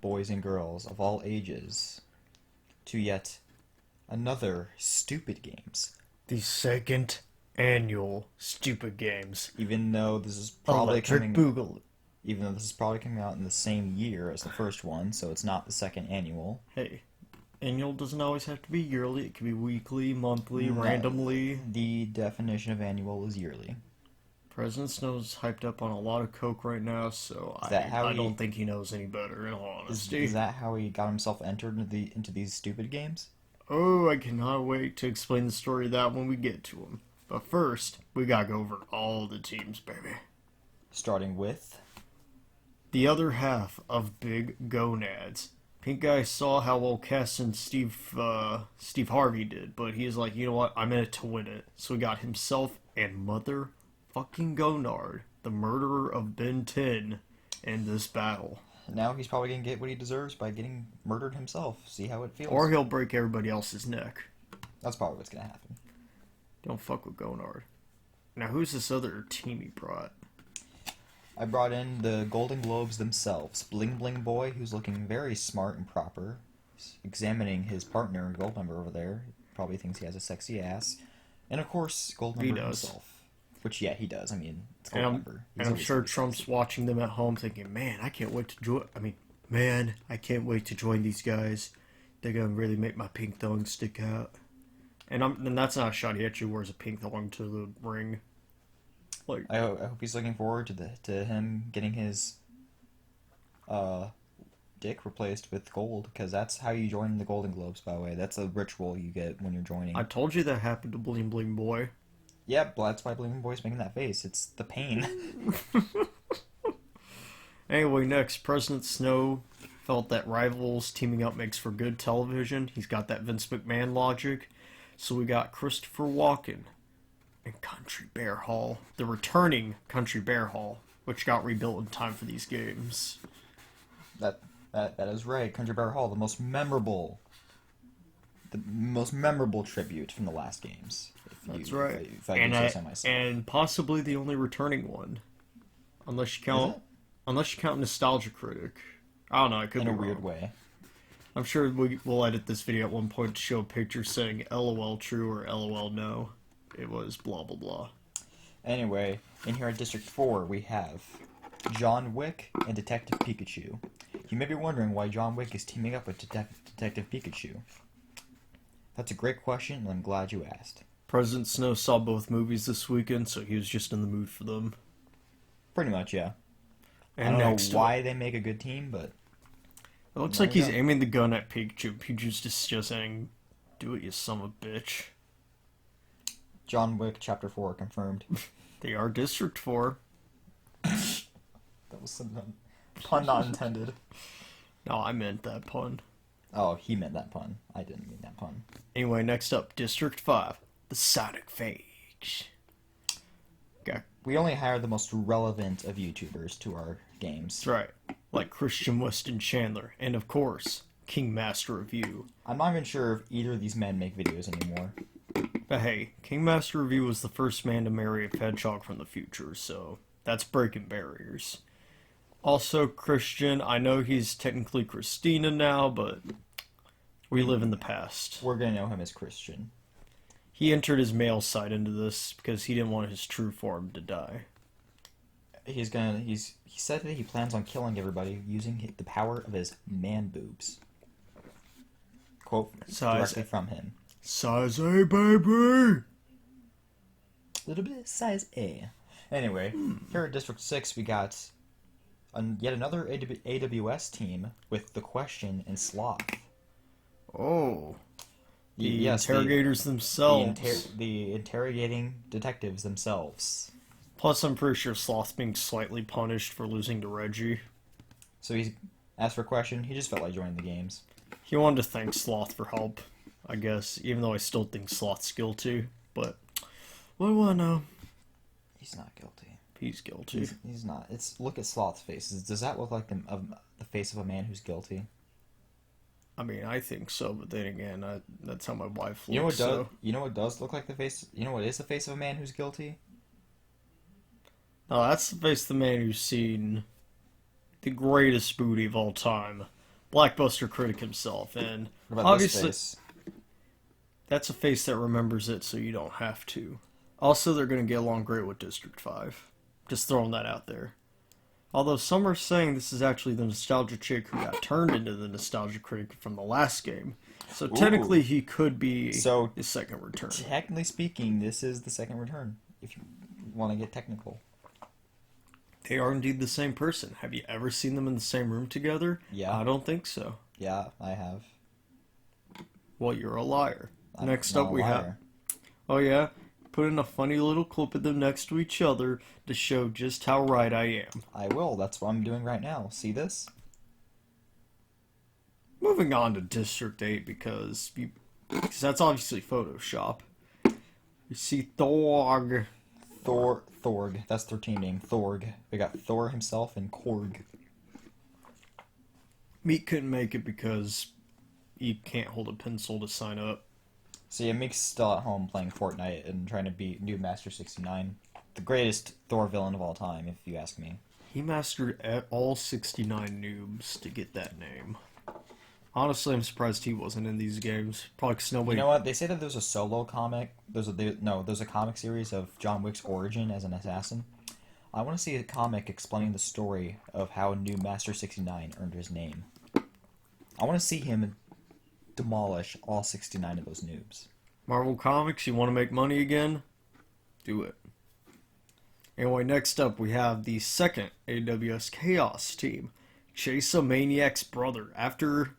boys and girls of all ages to yet another Stupid Games. The second annual Stupid Games. Even though this is probably Electric Boogaloo. even though this is probably coming out in the same year as the first one, so it's not the second annual. Hey, annual doesn't always have to be yearly. It can be weekly, monthly, No, randomly. The definition of annual is yearly. President Snow's hyped up on a lot of coke right now, so I don't think he knows any better, in all honesty. Is that how he got himself entered into these Stupid Games? Oh, I cannot wait to explain the story of that when we get to him. But first, we gotta go over all the teams, baby. Starting with The other half of Big Gonads. Pink Guy saw how well Cass and Steve Harvey did, but he's like, you know what, I'm in it to win it. So he got himself and Mother fucking Gonard, the murderer of Ben 10, in this battle. now he's probably gonna get what he deserves by getting murdered himself. See how it feels. Or he'll break everybody else's neck. That's probably what's gonna happen. Don't fuck with Gonard. Now, who's this other team he brought? I brought in the Golden Globes themselves. Bling Bling Boy, who's looking very smart and proper. He's examining his partner, Goldmember, over there. Probably thinks he has a sexy ass. And of course, Goldmember himself. Which, yeah, he does. I mean, it's Goldmember. And I'm sure Trump's sexy. Watching them at home thinking, man, I can't wait to join these guys. They're gonna really make my pink thong stick out. And that's not a shot. He actually wears a pink thong to the ring. Like, I hope he's looking forward to him getting his dick replaced with gold, because that's how you join the Golden Globes, by the way. That's a ritual you get when you're joining. I told you that happened to Bling Bling Boy. Yep, that's why Bling Bling Boy's making that face. It's the pain. Anyway, next, President Snow felt that rivals teaming up makes for good television. He's got that Vince McMahon logic. So we got Christopher Walken and Country Bear Hall, the returning Country Bear Hall, which got rebuilt in time for these games. That is right. Country Bear Hall, the most memorable tribute from the last games. That's right. If I can say so myself. And possibly the only returning one, unless you count Nostalgia Critic. I don't know. I could be in a wrong. weird way. I'm sure we'll edit this video at one point to show a picture saying LOL true or LOL no. It was blah blah blah. Anyway, in here at District 4 we have John Wick and Detective Pikachu. You may be wondering why John Wick is teaming up with Detective Pikachu. That's a great question, and I'm glad you asked. President Snow saw both movies this weekend, so he was just in the mood for them. Pretty much, yeah. And I don't know why they make a good team, but it looks like he's aiming the gun at Pikachu. Pikachu's just saying, "Do it, you son of a bitch." John Wick Chapter 4 confirmed. They are District 4. That was some pun not intended. No, I meant that pun. Oh, he meant that pun. I didn't mean that pun. Anyway, next up, District 5. The Sonic Phage. Okay. We only hire the most relevant of YouTubers to our games. That's right. Like Christian Weston Chandler. And of course, King Master Review. I'm not even sure if either of these men make videos anymore. But hey, King Master Review was the first man to marry a hedgehog from the future, so that's breaking barriers. Also, Christian, I know he's technically Christina now, but we live in the past. We're gonna know him as Christian. He entered his male side into this because he didn't want his true form to die. He said that he plans on killing everybody using the power of his man boobs. Quote directly from him. Size A, baby! Little bit of size A. Anyway, here at District 6 we got yet another AWS team with The Question and Sloth. Oh. The Yes, interrogators themselves. The interrogating detectives themselves. Plus, I'm pretty sure Sloth's being slightly punished for losing to Reggie. So he asked for a question. He just felt like joining the games. He wanted to thank Sloth for help, I guess, even though I still think Sloth's guilty. But, what do I know? He's not guilty. He's guilty. He's not. Look at Sloth's face. Does that look like the face of a man who's guilty? I mean, I think so, but then again, that's how my wife looks. You know what does look like the face? You know what is the face of a man who's guilty? No, that's the face of the man who's seen the greatest booty of all time, Blackbuster critic himself, and What about this obviously face? that's a face that remembers it, so you don't have to. Also, they're going to get along great with District 5. Just throwing that out there. Although some are saying this is actually the nostalgia chick who got turned into the nostalgia critic from the last game. So technically, Ooh. he could be So, his second return. technically speaking, this is the second return, if you want to get technical. They are indeed the same person. Have you ever seen them in the same room together? Yeah. I don't think so. Yeah, I have. Well, you're a liar. I'm Next not up, a we have. liar. Oh, yeah? Put in a funny little clip of them next to each other to show just how right I am. I will. That's what I'm doing right now. See this? Moving on to District 8 because that's obviously Photoshop. You see Thorg. Thorg. That's their team name. Thorg. We got Thor himself and Korg. Meat couldn't make it because he can't hold a pencil to sign up. So yeah, Meek's still at home playing Fortnite and trying to beat New Master 69. The greatest Thor villain of all time, if you ask me. He mastered all 69 noobs to get that name. Honestly, I'm surprised he wasn't in these games. Probably because You nobody. know what? They say that there's a solo comic. There's a comic series of John Wick's origin as an assassin. I want to see a comic explaining the story of how New Master 69 earned his name. I want to see him demolish all 69 of those noobs. Marvel Comics, you want to make money again? Do it. Anyway, next up we have the second AWS Chaos team. Chase a Maniac's brother. After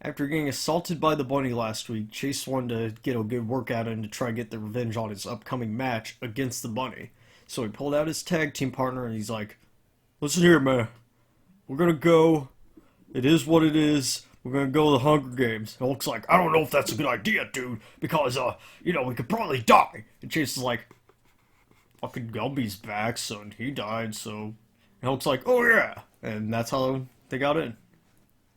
getting assaulted by the bunny last week, Chase wanted to get a good workout in to try to get the revenge on his upcoming match against the bunny. So he pulled out his tag team partner and he's like, listen here, man. We're going to go. It is what it is. We're going to go to the Hunger Games. And Hulk's like, I don't know if that's a good idea, dude. Because, we could probably die. And Chase is like, fucking Gumby's back, son. He died, so... And Hulk's like, oh yeah. And that's how they got in.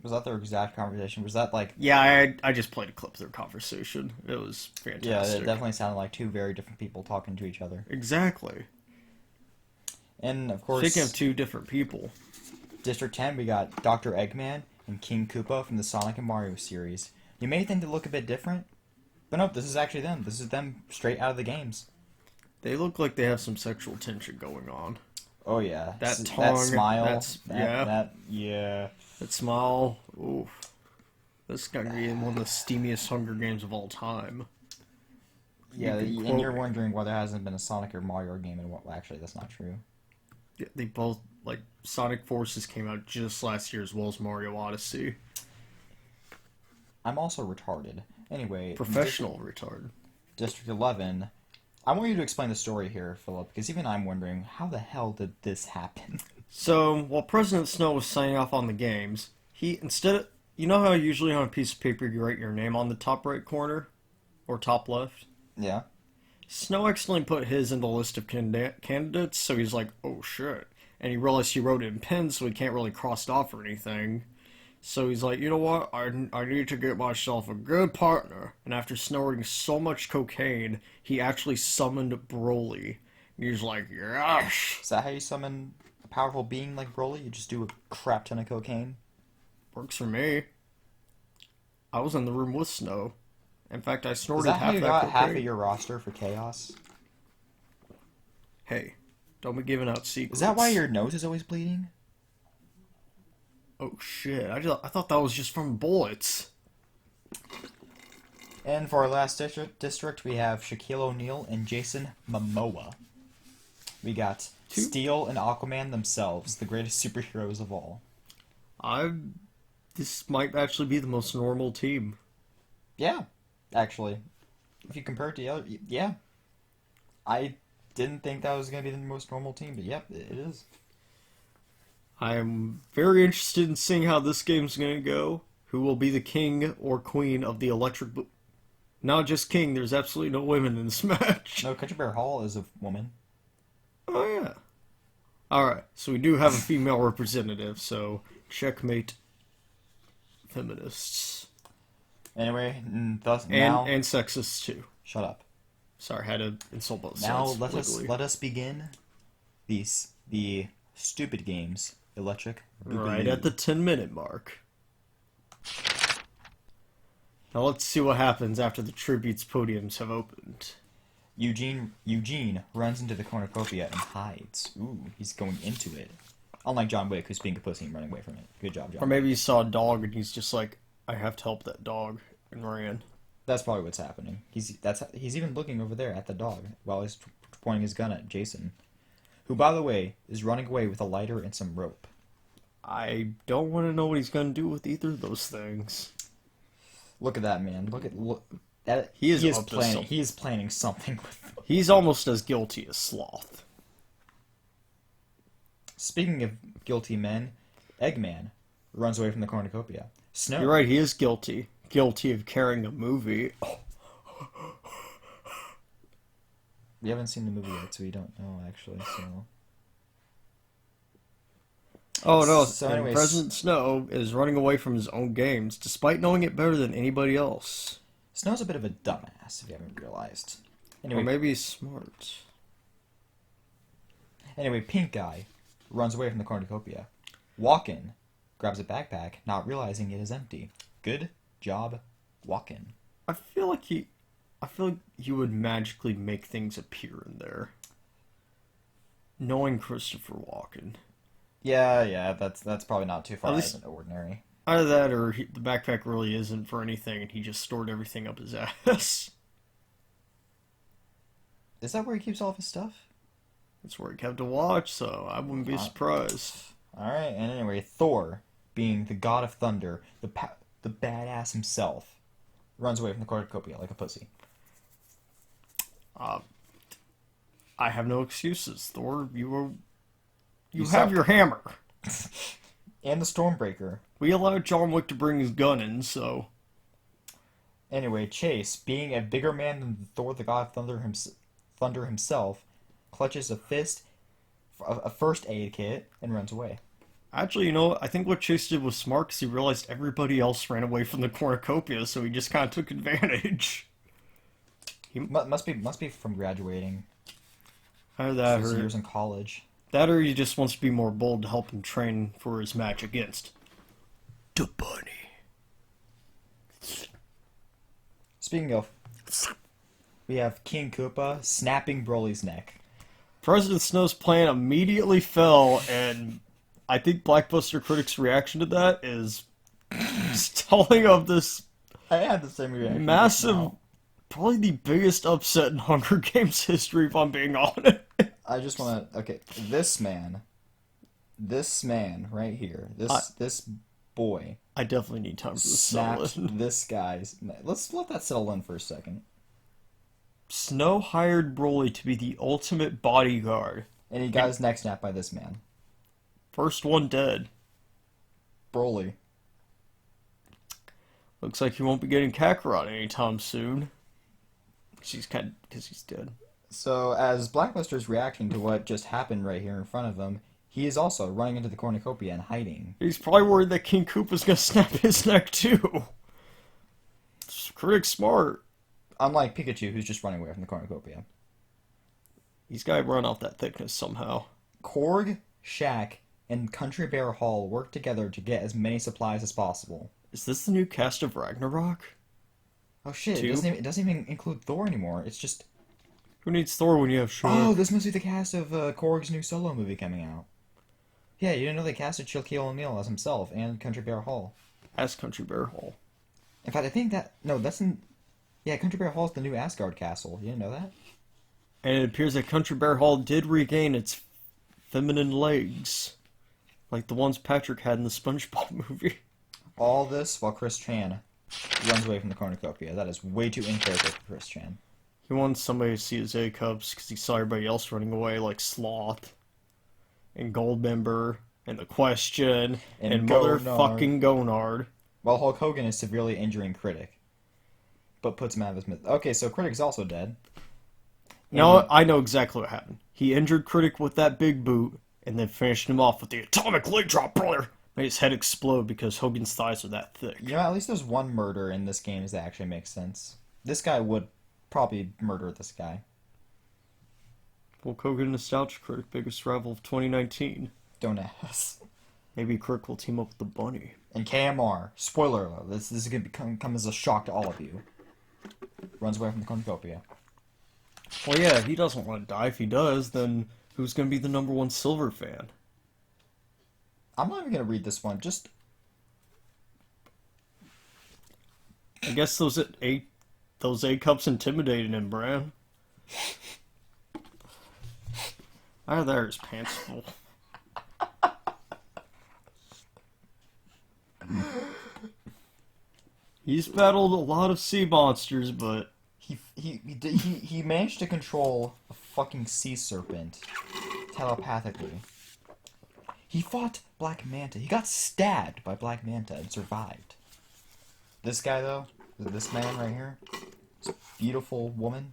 Was that their exact conversation? Was that like... Yeah, I just played a clip of their conversation. It was fantastic. Yeah, it definitely sounded like two very different people talking to each other. Exactly. And, of course... Speaking of two different people. District 10, we got Dr. Eggman and King Koopa from the Sonic and Mario series. You may think they look a bit different, but no, this is actually them. This is them straight out of the games. They look like they have some sexual tension going on. Oh yeah, That that tongue, smile, yeah. yeah. That smile, oof. This is gonna be in one of the steamiest Hunger Games of all time. Yeah, You can and you're quote- wondering why there hasn't been a Sonic or Mario game in what? Well, actually, that's not true. Yeah, they both, Sonic Forces came out just last year as well as Mario Odyssey. I'm also retarded. Anyway, Professional retard. District 11. I want you to explain the story here, Philip, because even I'm wondering how the hell did this happen? So, while President Snow was signing off on the games, you know how usually on a piece of paper you write your name on the top right corner? Or top left? Yeah. Snow accidentally put his in the list of candidates, so he's like, oh shit. And he realized he wrote it in pen, so he can't really cross it off or anything. So he's like, you know what, I need to get myself a good partner. And after snorting so much cocaine, he actually summoned Broly. And he's like, yes! Is that how you summon a powerful being like Broly? You just do a crap ton of cocaine? Works for me. I was in the room with Snow. In fact, I Is snorted that how half you that got cocaine. half of your roster for Chaos? Hey, don't be giving out secrets. Is that why your nose is always bleeding? Oh shit, I thought that was just from bullets. And for our last district, we have Shaquille O'Neal and Jason Momoa. We got Two? Steel and Aquaman themselves, the greatest superheroes of all. This might actually be the most normal team. Yeah, actually. If you compare it to the other... Yeah. I didn't think that was going to be the most normal team, but yep, it is. I am very interested in seeing how this game's going to go. Who will be the king or queen of the electric... Not just king, there's absolutely no women in this match. No, Country Bear Hall is a woman. Oh, yeah. Alright, so we do have a female representative, so checkmate feminists. Anyway, now... And sexists, too. Shut up. Sorry, I had to insult both Now sides. let us begin the stupid games. Electric Boogaloo. Right at the 10-minute mark. Now let's see what happens after the tributes podiums have opened. Eugene runs into the cornucopia and hides. Ooh, he's going into it. Unlike John Wick, who's being a pussy and running away from it. Good job, John. Or maybe he saw a dog and he's just like, I have to help that dog, and ran. That's probably what's happening. He's even looking over there at the dog while he's pointing his gun at Jason, who, by the way, is running away with a lighter and some rope. I don't want to know what he's going to do with either of those things. Look at that man. Look that He is up to planning. something. He is planning something with. He's almost as guilty as Sloth. Speaking of guilty men, Eggman runs away from the cornucopia. Snow. You're right, he is guilty. Guilty of carrying a movie. We haven't seen the movie yet, so we don't know actually. So. Oh no, So and anyways- President Snow is running away from his own games, despite knowing it better than anybody else. Snow's a bit of a dumbass, if you haven't realized. Or Anyway, maybe he's smart. Pink Guy runs away from the cornucopia. Walkin grabs a backpack, not realizing it is empty. Good job, Walkin. I feel like he would magically make things appear in there. Knowing Christopher Walken. Yeah, that's probably not too far At out least- of the ordinary. Either that or the backpack really isn't for anything and he just stored everything up his ass. Is that where he keeps all of his stuff? That's where he kept to watch, so I wouldn't be surprised. Alright, and anyway, Thor, being the god of thunder, the badass himself, runs away from the cornucopia like a pussy. I have no excuses. Thor, you You have suck. your hammer. And the Stormbreaker. We allowed John Wick to bring his gun in, so... Anyway, Chase, being a bigger man than Thor, the god of thunder himself, clutches a fist, a first aid kit, and runs away. Actually, you know, I think what Chase did was smart because he realized everybody else ran away from the cornucopia, so he just kind of took advantage. Must be from graduating. Either that, His or years in college. he just wants to be more bold to help him train for his match against the bunny. Speaking of, we have King Koopa snapping Broly's neck. President Snow's plan immediately fell, and I think Blackbuster Critics' reaction to that is telling of this I had the same reaction. massive, probably the biggest upset in Hunger Games history, if I'm being honest. I just want to. Okay, this man right here, this boy I definitely need time for this to settle snapped in. this guy's. Let's let that settle in for a second. Snow hired Broly to be the ultimate bodyguard. And he got his neck snapped by this man, First one dead. Broly. Looks like he won't be getting Kakarot anytime soon. Because he's dead. So as Blackbuster's reacting to what just happened right here in front of him, he is also running into the cornucopia and hiding. He's probably worried that King Koopa's gonna snap his neck too. Critic's smart. Unlike Pikachu, who's just running away from the cornucopia. He's gotta run out that thickness somehow. Korg, Shaq, and Country Bear Hall work together to get as many supplies as possible. Is this the new cast of Ragnarok? Oh shit, Two? it doesn't even include Thor anymore. It's just... Who needs Thor when you have Shrek? Oh, this must be the cast of Korg's new solo movie coming out. Yeah, you didn't know they casted Shaquille O'Neal as himself and Country Bear Hall. As Country Bear Hall. In fact, I think that... No, that's in... Yeah, Country Bear Hall is the new Asgard castle. You didn't know that? And it appears that Country Bear Hall did regain its feminine legs. Like the ones Patrick had in the SpongeBob movie. All this while Chris Chan runs away from the cornucopia. That is way too in character for Chris Chan. He wants somebody to see his A-cups because he saw everybody else running away, like Sloth, and Goldmember, and The Question, and motherfucking Gonard. While Hulk Hogan is severely injuring Critic. But puts him out of his myth. Okay, so Critic's also dead. No, I know exactly what happened. He injured Critic with that big boot, and then finished him off with the atomic leg drop, brother! Made his head explode because Hogan's thighs are that thick. You know, at least there's one murder in this game that actually makes sense. This guy would probably murder this guy. Hulk Hogan Nostalgia Critic, biggest rival of 2019. Don't ask. Maybe Kirk will team up with the bunny. And KMR, spoiler alert, this is going to come as a shock to all of you. Runs away from the cornucopia. Well, yeah, he doesn't want to die. If he does, then who's going to be the #1 Silver fan? I'm not even going to read this one, just... I guess those A cups intimidated him, Bran. Either there, his pants full. He's battled a lot of sea monsters, but He managed to control a fucking sea serpent telepathically. He fought Black Manta. He got stabbed by Black Manta and survived. This guy, though, this man right here, this beautiful woman.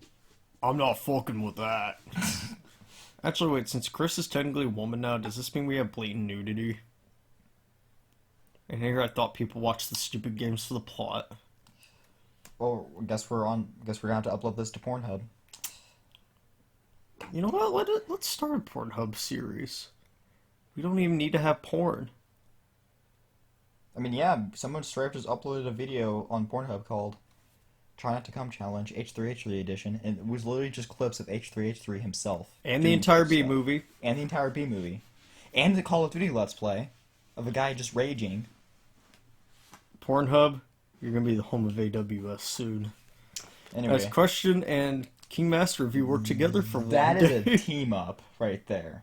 I'm not fucking with that. Actually, wait, since Chris is technically a woman now, does this mean we have blatant nudity? And here I thought people watched the stupid games for the plot. Well, guess we're gonna have to upload this to Pornhub. You know what? Let's start a Pornhub series. We don't even need to have porn. I mean, yeah, someone straight up just uploaded a video on Pornhub called Try Not to Come Challenge H3H3 edition, and it was literally just clips of H3H3 himself. And the entire B movie. And the entire B movie. And the Call of Duty Let's Play of a guy just raging. Pornhub, you're going to be the home of AWS soon. Anyway. As Question and King Master if you work together for one That day. is a team up right there.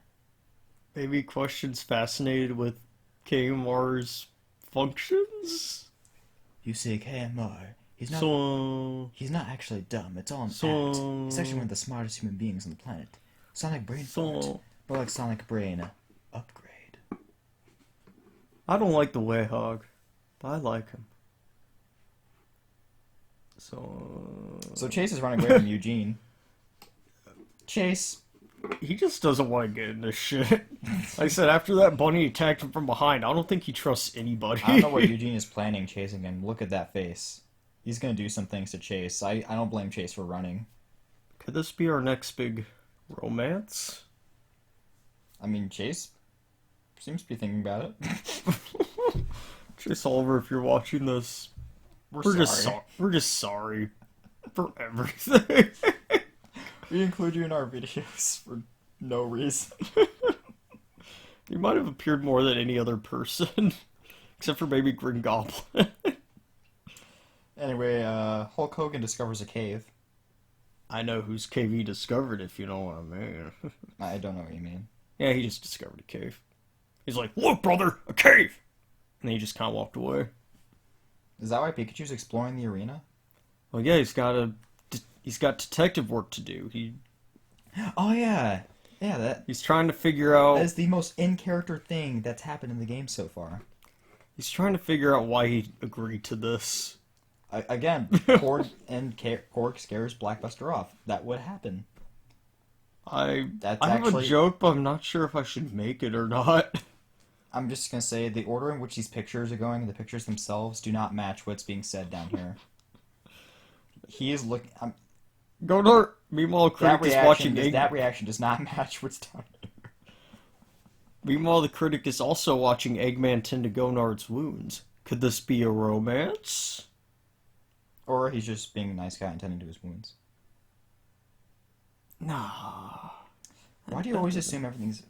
Maybe Question's fascinated with KMR's functions? You see, KMR, he's not actually dumb. It's all an act. He's actually one of the smartest human beings on the planet. Sonic Brain Fart. More like Sonic Brain Upgrade. I don't like the Wayhog, but I like him. So Chase is running away from Eugene. Chase. He just doesn't want to get in this shit. Like I said, after that bunny attacked him from behind, I don't think he trusts anybody. I don't know what Eugene is planning chasing him. Look at that face. He's gonna do some things to Chase. I don't blame Chase for running. Could this be our next big romance? I mean, Chase seems to be thinking about it. Chase Oliver, if you're watching this, we're just sorry for everything. We include you in our videos for no reason. You might have appeared more than any other person, except for maybe Green Goblin. Anyway, Hulk Hogan discovers a cave. I know whose cave he discovered, if you know what I mean. I don't know what you mean. Yeah, he just discovered a cave. He's like, "Look, brother, a cave!" And then he just kind of walked away. Is that why Pikachu's exploring the arena? Well, yeah, he's got detective work to do. Oh yeah, He's trying to figure out. that is the most in-character thing that's happened in the game so far. He's trying to figure out why he agreed to this. Again, Korg scares Blackbuster off. That would happen. I have actually- a joke, but I'm not sure if I should make it or not. I'm just gonna say the order in which these pictures are going and the pictures themselves do not match what's being said down here. He is looking. Gonor, meanwhile, critic is watching. That reaction does not match what's down here. Meanwhile, the critic is also watching Eggman tend to Gonard's wounds. Could this be a romance? Or he's just being a nice guy and tending to his wounds. Nah. Why do you always assume everything's...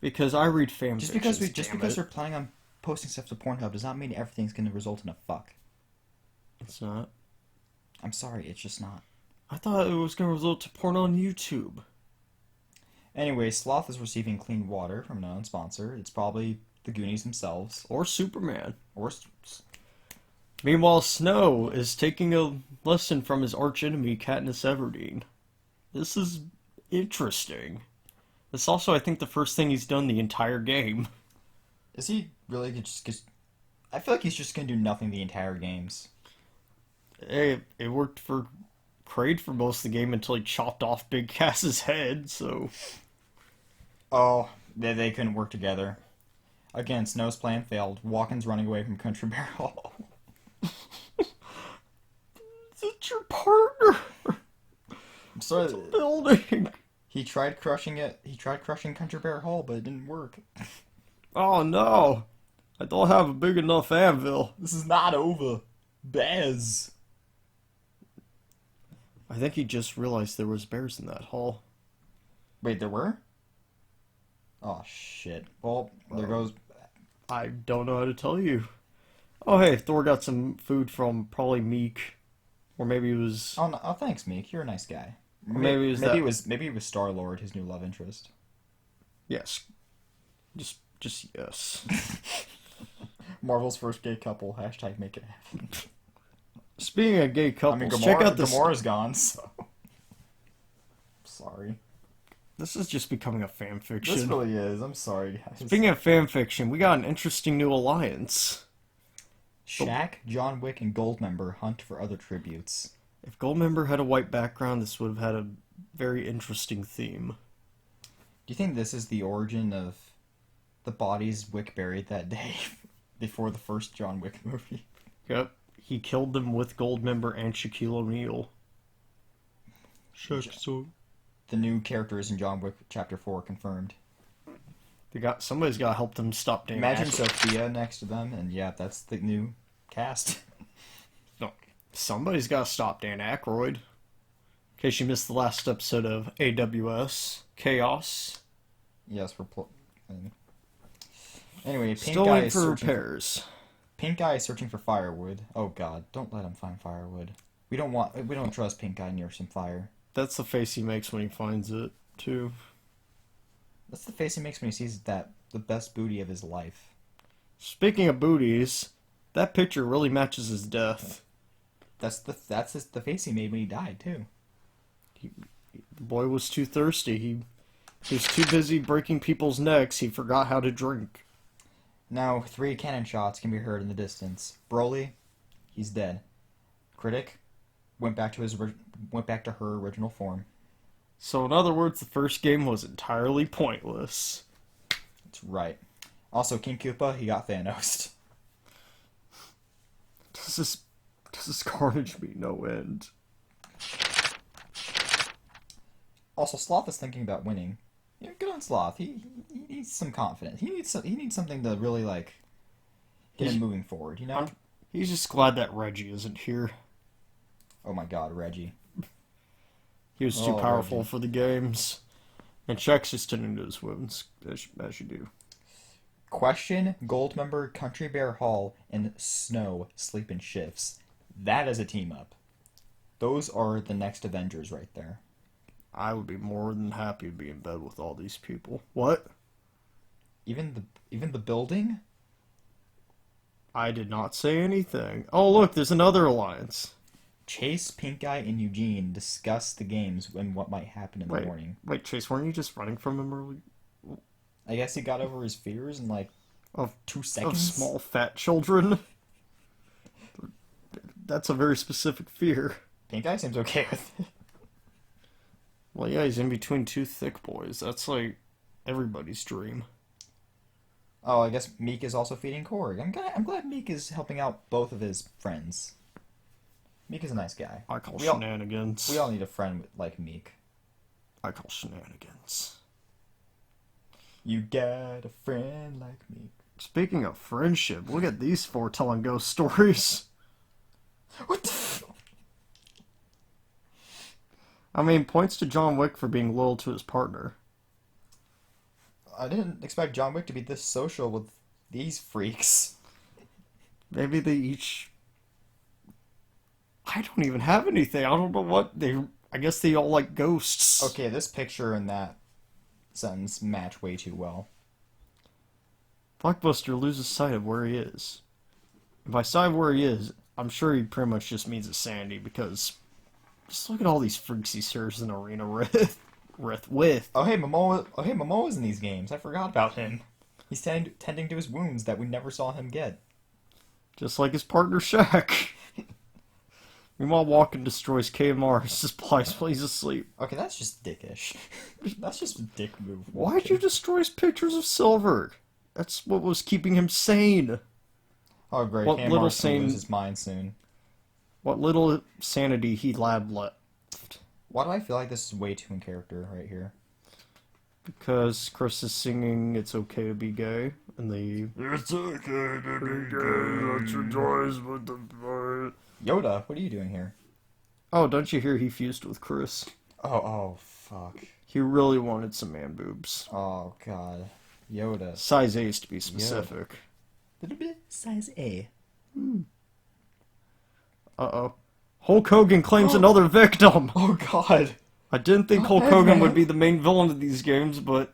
Because I read fan Just fictions, because we're planning on posting stuff to Pornhub does not mean everything's going to result in a fuck. It's not. I'm sorry, it's just not. I thought it was going to result to porn on YouTube. Anyway, Sloth is receiving clean water from an unknown sponsor. It's probably the Goonies themselves. Or Superman. Or... Meanwhile, Snow is taking a lesson from his archenemy, Katniss Everdeen. This is interesting. It's also, I think, the first thing he's done the entire game. Is he really just... I feel like he's just going to do nothing the entire games. Hey, it worked for Kraid for most of the game until he chopped off Big Cass's head, so... Oh, they couldn't work together. Again, Snow's plan failed. Walken's running away from Country Bear Hall. It's your partner! I'm sorry. It's a building! He tried crushing it. He tried crushing Country Bear Hall, but it didn't work. Oh no! I don't have a big enough anvil. This is not over. Bez. I think he just realized there was bears in that hall. Wait, there were? Oh, shit. Well, there goes... I don't know how to tell you. Oh hey, Thor got some food from probably Meek. Or maybe it was... Oh, no, oh, thanks, Meek. You're a nice guy. Or maybe it was that... Maybe it was Star-Lord, his new love interest. Yes. Just yes. Marvel's first gay couple. Hashtag make it happen. Speaking of gay couples, I mean, check out this... Gamora's gone, so... Sorry. This is just becoming a fan fiction. This really is. I'm sorry, guys. Speaking of fan fiction, we got an interesting new alliance. Shaq, John Wick, and Goldmember hunt for other tributes. If Goldmember had a white background, this would have had a very interesting theme. Do you think this is the origin of the bodies Wick buried that day before the first John Wick movie? Yep. He killed them with Goldmember and Shaquille O'Neal. The new characters in John Wick Chapter 4 confirmed. Somebody's got to help them stop Dan Imagine Aykroyd. Sophia next to them, and yeah, that's the new cast. No, somebody's got to stop Dan Aykroyd. In case you missed the last episode of AWS Chaos. Yes, anyway, Still waiting for repairs. Pink Eye is searching for firewood. Oh God, don't let him find firewood. We don't trust Pink Eye near some fire. That's the face he makes when he finds it, too. That's the face he makes when he sees the best booty of his life. Speaking of booties, that picture really matches his death. That's the face he made when he died too. The boy was too thirsty. He was too busy breaking people's necks. He forgot how to drink. Now 3 cannon shots can be heard in the distance. Broly, he's dead. Critic went back to her original form. So in other words, the first game was entirely pointless. That's right. Also, King Koopa, he got Thanos. Does this carnage mean no end? Also, Sloth is thinking about winning. Yeah, good on Sloth. He needs some confidence. He needs something to really get him moving forward. You know. He's just glad that Reggie isn't here. Oh my God, Reggie. He was too powerful for the games. And Shaq's just tending to his wounds, as you do. Question, Goldmember, Country Bear Hall, and Snow sleep in shifts. That is a team up. Those are the next Avengers right there. I would be more than happy to be in bed with all these people. What? Even the building? I did not say anything. Oh look, there's another alliance. Chase, Pink Eye, and Eugene discuss the games and what might happen in the morning. Wait, Chase, weren't you just running from him early? I guess he got over his fears in of 2 seconds. Of small fat children. That's a very specific fear. Pink Eye seems okay with it. Well, yeah, he's in between 2 thick boys. That's like everybody's dream. Oh, I guess Meek is also feeding Korg. I'm glad Meek is helping out both of his friends. Meek is a nice guy. I call shenanigans. We all need a friend like Meek. I call shenanigans. You got a friend like Meek. Speaking of friendship, look at these 4 telling ghost stories. What the I mean, points to John Wick for being loyal to his partner. I didn't expect John Wick to be this social with these freaks. Maybe they each... I don't even have anything. I don't know what they... I guess they all like ghosts. Okay, this picture and that sentence match way too well. Blockbuster loses sight of where he is. And by sight of where he is, I'm sure he pretty much just means Sandy, because just look at all these freaks he serves in Arena with. Oh hey, Momoa's in these games. I forgot about him. He's tending to his wounds that we never saw him get. Just like his partner Shaq. Meanwhile, Walken destroys KMR's supplies while he's asleep. Okay, that's just dickish. That's just a dick move. Why'd you destroy his pictures of Silver? That's what was keeping him sane. Oh great, What KMR's little gonna sane... lose his mind soon. What little sanity he left. Why do I feel like this is way too in character right here? Because Chris is singing It's Okay to Be Gay, And the it's okay to be gay, that's your choice, but the Yoda, what are you doing here? oh, don't you hear he fused with Chris? Oh, fuck. He really wanted some man boobs. Oh, God. Yoda. Size A's to be specific. Little bit size A. Uh-oh. Hulk Hogan claims another victim! Oh, God. I didn't think Hulk Hogan would be the main villain of these games, but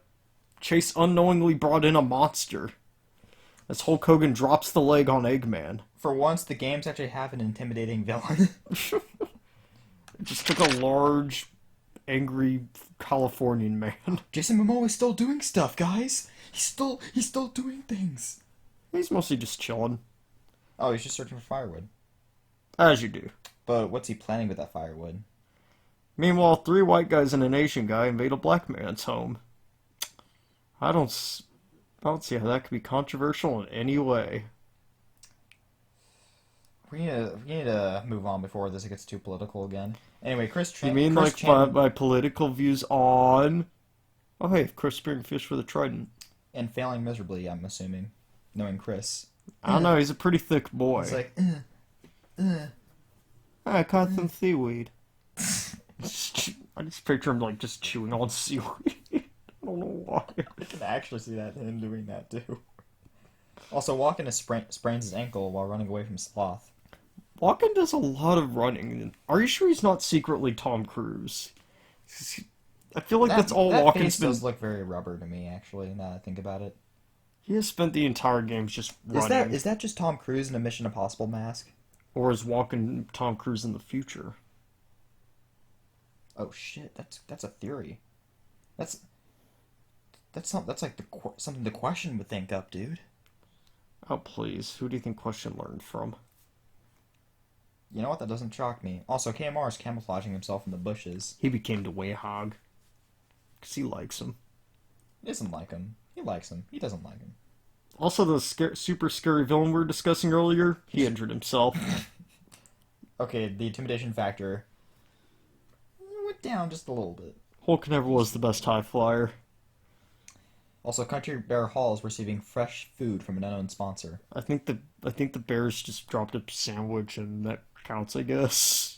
Chase unknowingly brought in a monster. As Hulk Hogan drops the leg on Eggman. For once, the games actually have an intimidating villain. It just took a large, angry Californian man. Jason Momoa is still doing stuff, guys. He's still doing things. He's mostly just chilling. Oh, he's just searching for firewood. As you do. But what's he planning with that firewood? Meanwhile, 3 white guys and an Asian guy invade a black man's home. I don't see how that could be controversial in any way. We need to move on before this gets too political again. Anyway, You mean like my political views on... Oh hey, Chris spearing fish with a trident. And failing miserably, I'm assuming. Knowing Chris. I don't know, he's a pretty thick boy. He's like, I caught some seaweed. I just picture him like just chewing on seaweed. I don't know why. I can actually see him doing that too. Also, Walken sprains his ankle while running away from Sloth. Walken does a lot of running. Are you sure he's not secretly Tom Cruise? I feel like that's all that Walken's face been. does look very rubber to me, actually, now that I think about it. He has spent the entire game just running. Is that just Tom Cruise in a Mission Impossible mask? Or is Walken Tom Cruise in the future? Oh shit, that's a theory. That's like something the Question would think up, dude. Oh please, who do you think Question learned from? You know what? That doesn't shock me. Also, KMR is camouflaging himself in the bushes. He became the Wayhog. Because he likes him. He doesn't like him. He likes him. He doesn't like him. Also, the super scary villain we were discussing earlier, he injured himself. Okay, the intimidation factor went down just a little bit. Hulk never was the best high flyer. Also, Country Bear Hall is receiving fresh food from an unknown sponsor. I think the Bears just dropped a sandwich, and that counts, I guess.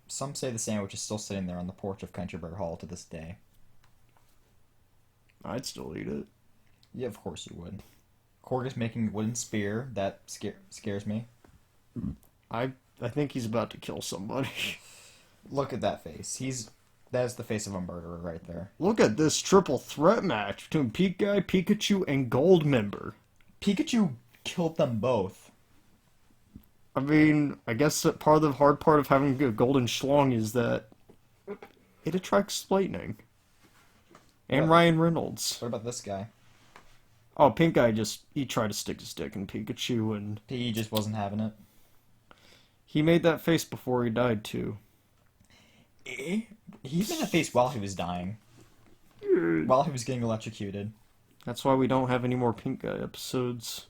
Some say the sandwich is still sitting there on the porch of Country Bear Hall to this day. I'd still eat it. Yeah, of course you would. Korg is making a wooden spear. That scares me. I think he's about to kill somebody. Look at that face. That's the face of a murderer right there. Look at this triple threat match between Pete Guy, Pikachu, and Goldmember. Pikachu killed them both. I mean, I guess that part of the hard part of having a golden schlong is that it attracts lightning. And Ryan Reynolds. What about this guy? Oh, Pink Guy he tried to stick his dick in Pikachu, and He just wasn't having it. he made that face before he died, too. He made that face while he was dying. While he was getting electrocuted. That's why we don't have any more Pink Guy episodes.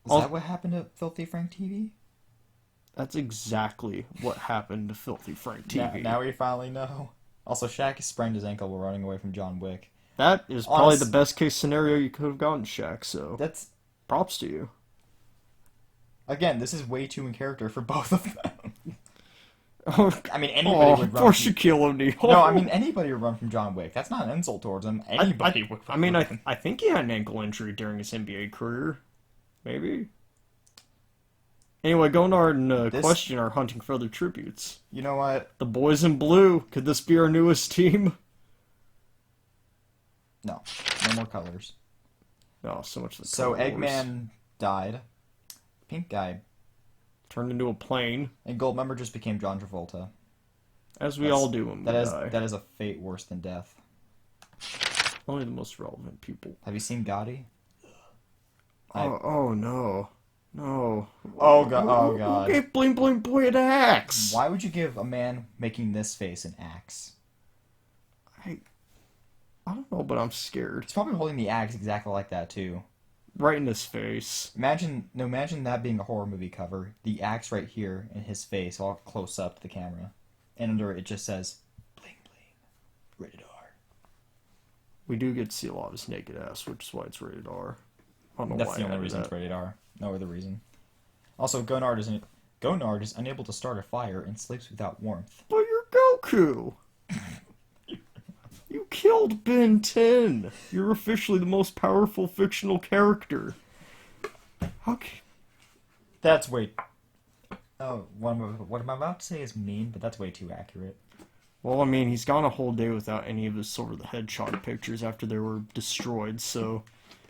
Is that what happened to Filthy Frank TV? That's exactly what happened to Filthy Frank TV. Now we finally know. Also, Shaq sprained his ankle while running away from John Wick. That is probably the best case scenario you could have gotten, Shaq, so That's... props to you. Again, this is way too in character for both of them. Oh, I mean, anybody would run poor from... Shaquille O'Neal. No, I mean, anybody would run from John Wick. That's not an insult towards him. Anybody would I mean, I think he had an ankle injury during his NBA career. Maybe. Anyway, Gonard and Question are hunting for other tributes. You know what? The boys in blue. Could this be our newest team? No. No more colors. Oh, so much for the So, color wars. Eggman died. Pink Guy. Turned into a plane. And Goldmember just became John Travolta. As we all do when we die. That is a fate worse than death. Only the most relevant people. Have you seen Gotti? Oh no. No. Oh god. Who gave Bling Bling Boy an axe? Why would you give a man making this face an axe? I don't know, but I'm scared. He's probably holding the axe exactly like that too. Right in his face. Imagine that being a horror movie cover. The axe right here in his face, all close up to the camera, and under it just says, "Bling Bling, rated R." We do get to see a lot of his naked ass, which is why it's rated R. I don't know That's why the I only added reason that. it's rated R. No other reason. Also, Gonard is unable to start a fire and sleeps without warmth. But you're Goku! You killed Ben 10! You're officially the most powerful fictional character. How ca- That's way. Oh, what I'm about to say is mean, but that's way too accurate. Well, I mean, he's gone a whole day without any of his Silver the Hedgehog pictures after they were destroyed, so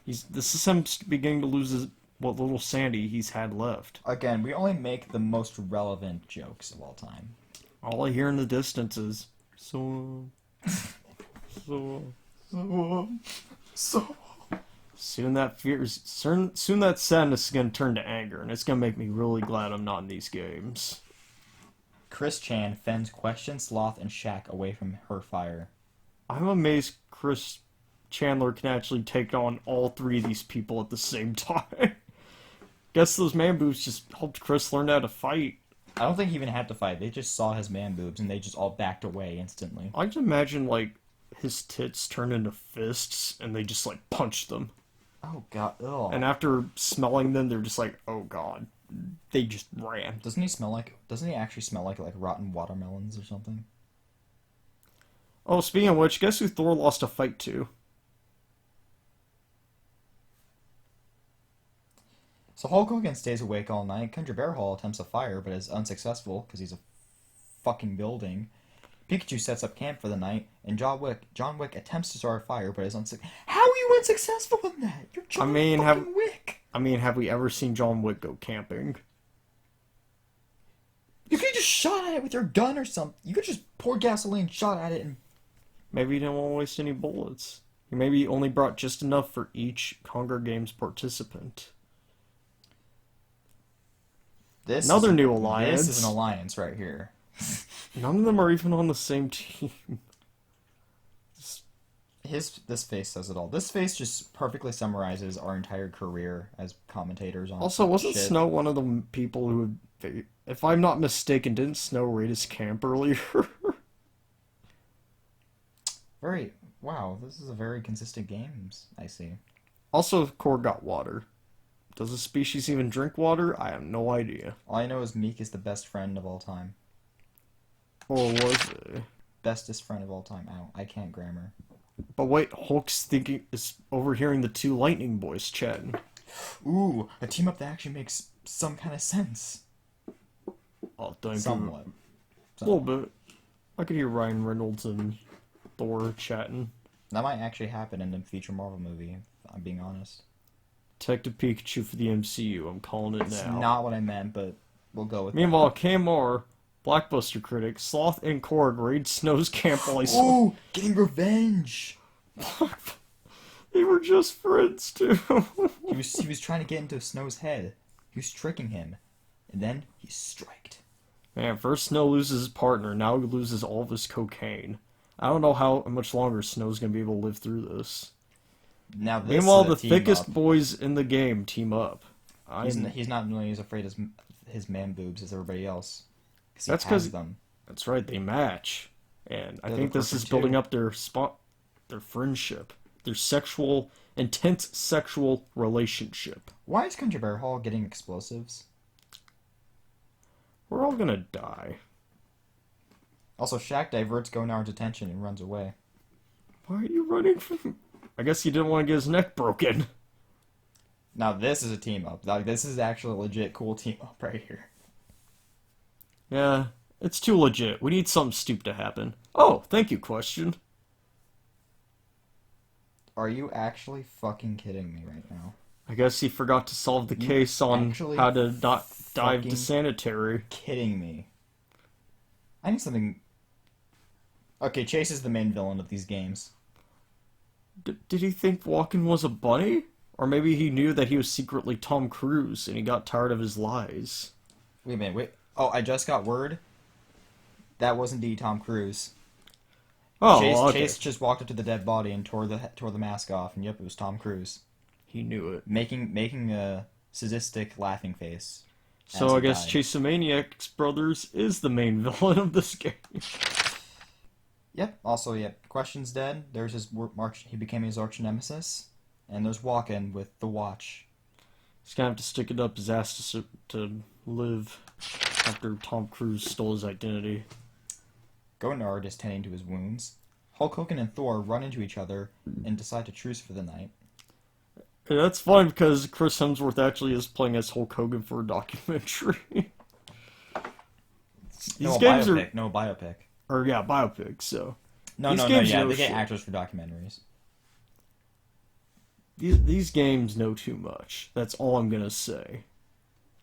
this is him beginning to lose what little sanity he's had left. Again, we only make the most relevant jokes of all time. All I hear in the distance is so so So. soon soon that sadness is gonna turn to anger, and it's gonna make me really glad I'm not in these games. Chris Chan fends Question, Sloth, and Shaq away from her fire. I'm amazed Chris Chandler can actually take on all three of these people at the same time. Guess those man boobs just helped Chris learn how to fight. I don't think he even had to fight. They just saw his man boobs and they just all backed away instantly. I can imagine like his tits turn into fists and they just like punch them. Oh god, ugh. And after smelling them, they're just like, oh god. They just ran. Doesn't he actually smell like rotten watermelons or something? Oh, speaking of which, guess who Thor lost a fight to? So Hulk Hogan stays awake all night. Country Bear Hall attempts a fire, but is unsuccessful because he's a fucking building. Pikachu sets up camp for the night, and John Wick attempts to start a fire, but is unsuccessful. How are you unsuccessful in that? You're John fucking Wick. Have we ever seen John Wick go camping? You could have just shot at it with your gun or something. You could just pour gasoline, shot at it, and Maybe he didn't want to waste any bullets. He maybe only brought just enough for each Hunger Games participant. Another new alliance. This is an alliance right here. None of them are even on the same team. This face says it all. This face just perfectly summarizes our entire career as commentators on. Also, wasn't shit. Snow one of the people who, if I'm not mistaken, didn't Snow raid his camp earlier? Wow, this is a very consistent games, I see. Also, Korg got water. Does a species even drink water? I have no idea. All I know is Meek is the best friend of all time. Or was it? Bestest friend of all time. Ow, I can't grammar. But wait, Hulk's is overhearing the two Lightning Boys chatting. Ooh, a team up that actually makes some kind of sense. Oh, thank Somewhat. you. A little bit. I could hear Ryan Reynolds and Thor chatting. That might actually happen in a future Marvel movie, if I'm being honest. Detective Pikachu for the MCU. I'm calling it It's now. not what I meant, but we'll go with Meanwhile, Kmart, Blockbuster critic, Sloth and Korg raid Snow's camp while he's... Ooh, getting revenge! They were just friends, too. He was trying to get into Snow's head. He was tricking him. And then he striked. Man, first Snow loses his partner, now he loses all of his cocaine. I don't know how much longer Snow's gonna be able to live through this. Now this Meanwhile, is a the team thickest up. boys in the game team up. He's not nearly as afraid as his man boobs as everybody else. That's he has 'cause- them. That's right, they match. And I They're think the this is perfect building two. up their friendship, their intense sexual relationship. Why is Country Bear Hall getting explosives? We're all gonna die. Also, Shaq diverts Gonard's attention and runs away. Why are you running from... I guess he didn't want to get his neck broken. Now this is a team up. Like this is actually a legit cool team up right here. Yeah, it's too legit. We need something stupid to happen. Oh, thank you, question. Are you actually fucking kidding me right now? I guess he forgot to solve the case on actually how to not dive fucking to sanitary. Kidding me. I need something. Okay, Chase is the main villain of these games. Did he think Walken was a bunny? Or maybe he knew that he was secretly Tom Cruise and he got tired of his lies. Wait a minute, wait. Oh, I just got word. That was indeed Tom Cruise. Oh, okay. Chase just walked up to the dead body and tore the mask off, and yep, it was Tom Cruise. He knew it. Making a sadistic laughing face. as So I he guess died. Chase the Maniac's brothers is the main villain of this game. Yep. Also, yep. Question's dead. There's his march. He became his arch nemesis. And there's Walken with the watch. He's gonna have to stick it up his ass to live after Tom Cruise stole his identity. Gonard is tending to his wounds. Hulk Hogan and Thor run into each other and decide to truce for the night. And that's fun because Chris Hemsworth actually is playing as Hulk Hogan for a documentary. These games biopic. No biopic. are yeah, biopics. So No, these no, no. games Yeah, know they get shit. actors for documentaries. These games know too much. That's all I'm gonna say.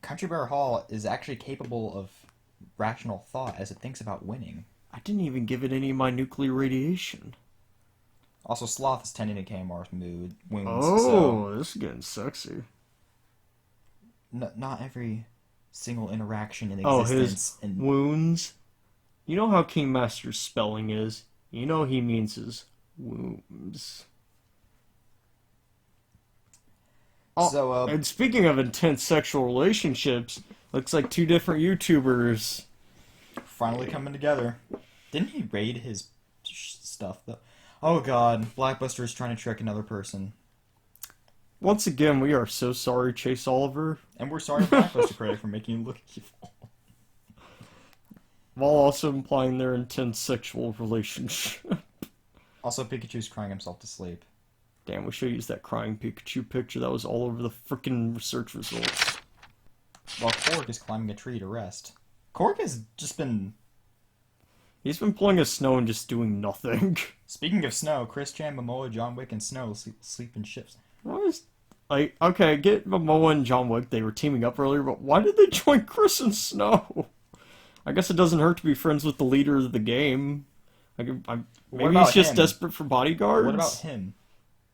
Country Bear Hall is actually capable of rational thought as it thinks about winning. I didn't even give it any of my nuclear radiation. Also, Sloth is tending to KMR's wounds. Oh, this is getting sexy. Not every single interaction in Oh, existence. his wounds. You know how King Master's spelling is. You know he means his wounds. Oh, So, and speaking of intense sexual relationships, looks like two different YouTubers. finally coming together. Didn't he raid his stuff though? Oh God, Blackbuster is trying to trick another person, Once again, we are so sorry, Chase Oliver. and we're sorry to Blackbuster Credit for making you look evil. While also implying their intense sexual relationship. Also, Pikachu's crying himself to sleep. Damn, we should use that crying Pikachu picture that was all over the freaking research results. While Korg is climbing a tree to rest. Korg has just been. He's been pulling his snow and just doing nothing. Speaking of snow, Chris Chan, Momoa, John Wick, and Snow sleep in ships. What is... Like, okay, get Momoa and John Wick, they were teaming up earlier, but why did they join Chris and Snow? I guess it doesn't hurt to be friends with the leader of the game. Maybe about he's just him? desperate for bodyguards? What about him?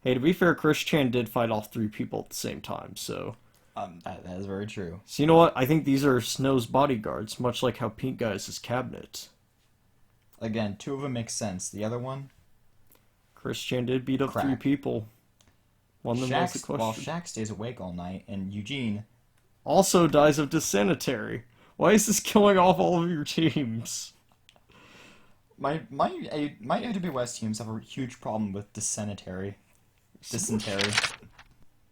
Hey, to be fair, Chris Chan did fight off 3 people at the same time, so... That is very true. So you know what? I think these are Snow's bodyguards, much like how Pink Guy is his cabinet. Again, 2 of them make sense. The other one, Chris Chan did beat up 3 Crack. people. One of them was the question. While Shaq stays awake all night, and Eugene, Also dies of dysentery. Why is this killing off all of your teams? my AWS teams have a huge problem with dysentery. Dysentery.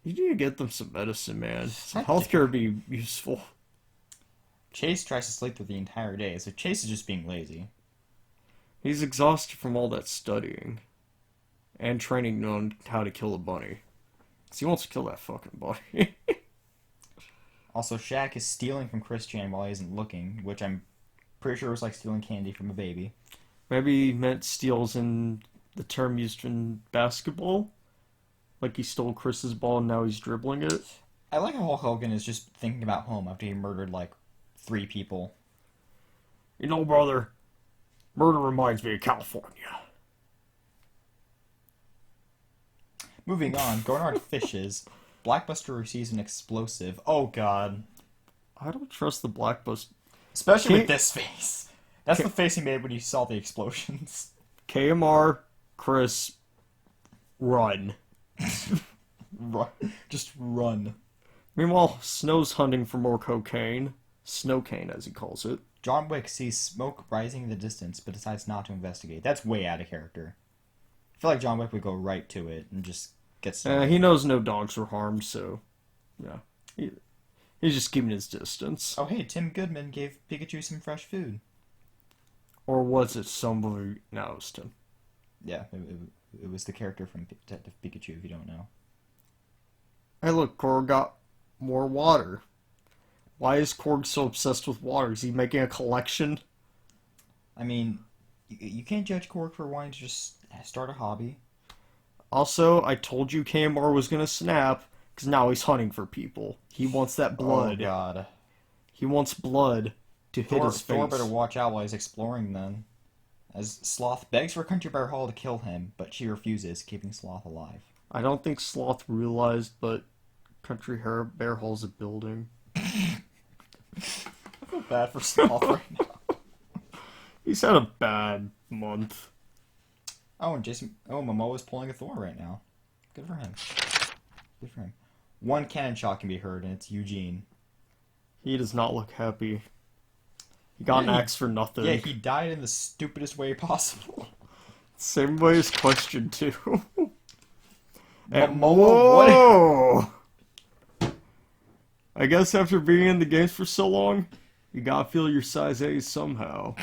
You need to get them some medicine, man. Some God healthcare would be useful. Chase tries to sleep through the entire day, so Chase is just being lazy. He's exhausted from all that studying. And training on how to kill a bunny. Because he wants to kill that fucking bunny. Also, Shaq is stealing from Chris Chan while he isn't looking, which I'm pretty sure was like stealing candy from a baby. Maybe he meant steals in the term used in basketball. Like he stole Chris's ball and now he's dribbling it. I like how Hulk Hogan is just thinking about home after he murdered like 3 people. You know, brother, murder reminds me of California. Moving on, Gonard fishes. Blackbuster receives an explosive. Oh God. I don't trust the Blackbuster. Especially Can't- with this face. That's the face he made when he saw the explosions. KMR, Chris, run. Run. Just run. Meanwhile, Snow's hunting for more cocaine. Snow cane, as he calls it. John Wick sees smoke rising in the distance, but decides not to investigate. That's way out of character. I feel like John Wick would go right to it and just get started. He knows no dogs were harmed, so yeah, he's just keeping his distance. Oh hey, Tim Goodman gave Pikachu some fresh food. Or was it somebody? No, it was Tim. Yeah, it was the character from Detective Pikachu, if you don't know. Hey, look, Korg got more water. Why is Korg so obsessed with water? Is he making a collection? I mean, you can't judge Korg for wanting to just start a hobby. Also, I told you KMR was gonna snap, because now he's hunting for people. He wants that blood. Oh God. He wants blood to hit his face. Thor better watch out while he's exploring then. As Sloth begs for Country Bear Hall to kill him, but she refuses, keeping Sloth alive. I don't think Sloth realized, but Country Bear Hall's a building. I feel bad for Sloth right now. He's had a bad month. Oh, and Momoa's pulling a Thor right now. Good for him. Good for him. One cannon shot can be heard, and it's Eugene. He does not look happy. He got an Yeah, axe for nothing. Yeah, he died in the stupidest way possible. Same way as question 2. And Momoa, what? whoa! I guess after being in the games for so long, you gotta feel your size A somehow.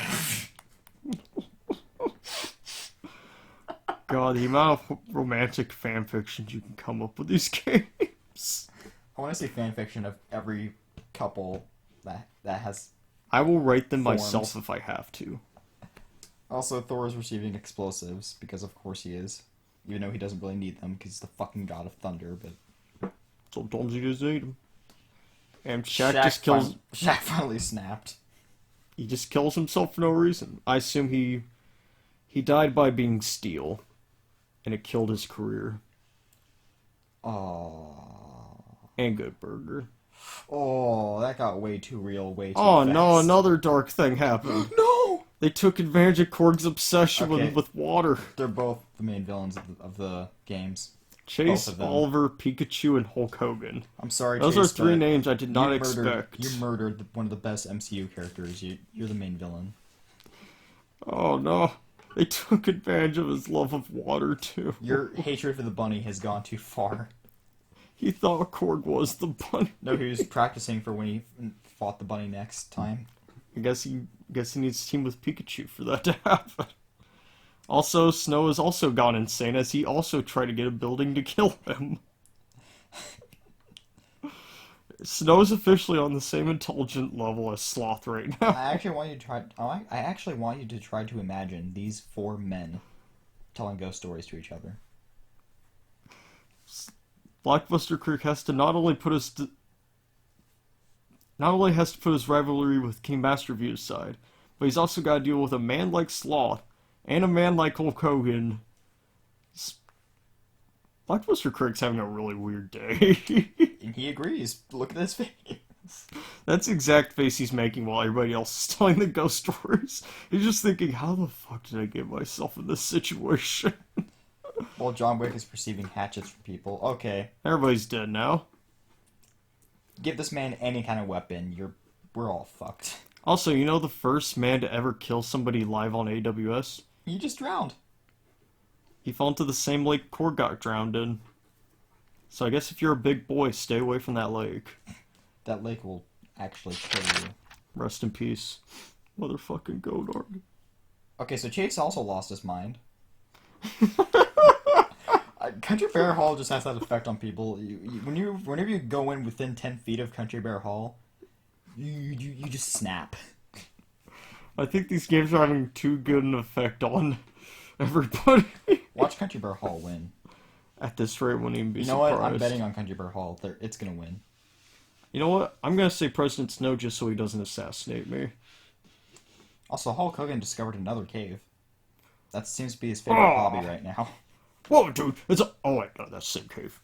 God, the amount of romantic fan fictions you can come up with these games. I want to see fanfiction of every couple that has. I will write them Formed. myself if I have to. Also, Thor is receiving explosives because, of course, he is. Even though he doesn't really need them because he's the fucking god of thunder. But Sometimes you just need them. And Shaq just kills. Shaq finally snapped. He just kills himself for no reason. I assume he died by being steel, and it killed his career. Oh, And Good Burger. oh, that got way too real, way too Oh fast. no, another dark thing happened. No! They took advantage of Korg's obsession Okay. with water. They're both the main villains of the games. Chase, Both of them. Oliver, Pikachu, and Hulk Hogan. I'm sorry, Those Chase, are 3 but names I did not you expect. You murdered one of the best MCU characters. You're the main villain. Oh no. They took advantage of his love of water too. Your hatred for the bunny has gone too far. He thought Korg was the bunny. No, he was practicing for when he fought the bunny next time. I guess he needs to team with Pikachu for that to happen. Also, Snow has also gone insane as he also tried to get a building to kill him. Snow's officially on the same intelligent level as Sloth right now. I actually want you to try. I actually want you to try to imagine these 4 men telling ghost stories to each other. Blockbuster Creek has to not only has to put his rivalry with King Masterview aside, but he's also got to deal with a man like Sloth and a man like Hulk Hogan. Blockbuster Creek's having a really weird day. And he agrees. Look at his face. That's the exact face he's making while everybody else is telling the ghost stories. He's just thinking, how the fuck did I get myself in this situation? While John Wick is receiving hatchets from people. Okay, Everybody's dead now. give this man any kind of weapon. We're all fucked. Also, you know the first man to ever kill somebody live on AWS? He just drowned. He fell into the same lake Korg got drowned in. So I guess if you're a big boy, stay away from that lake. That lake will actually kill you. Rest in peace. Motherfucking Godard. Okay, so Chase also lost his mind. Country Bear Hall just has that effect on people. Whenever you go in within 10 feet of Country Bear Hall, you just snap. I think these games are having too good an effect on everybody. Watch Country Bear Hall win. At this rate, wouldn't even be You know surprised. what? I'm betting on Country Bear Hall. It's gonna win. You know what? I'm gonna say President Snow just so he doesn't assassinate me. Also, Hulk Hogan discovered another cave. That seems to be his favorite hobby right now. Whoa, dude! It's a... Oh, wait, no, that's the same cave.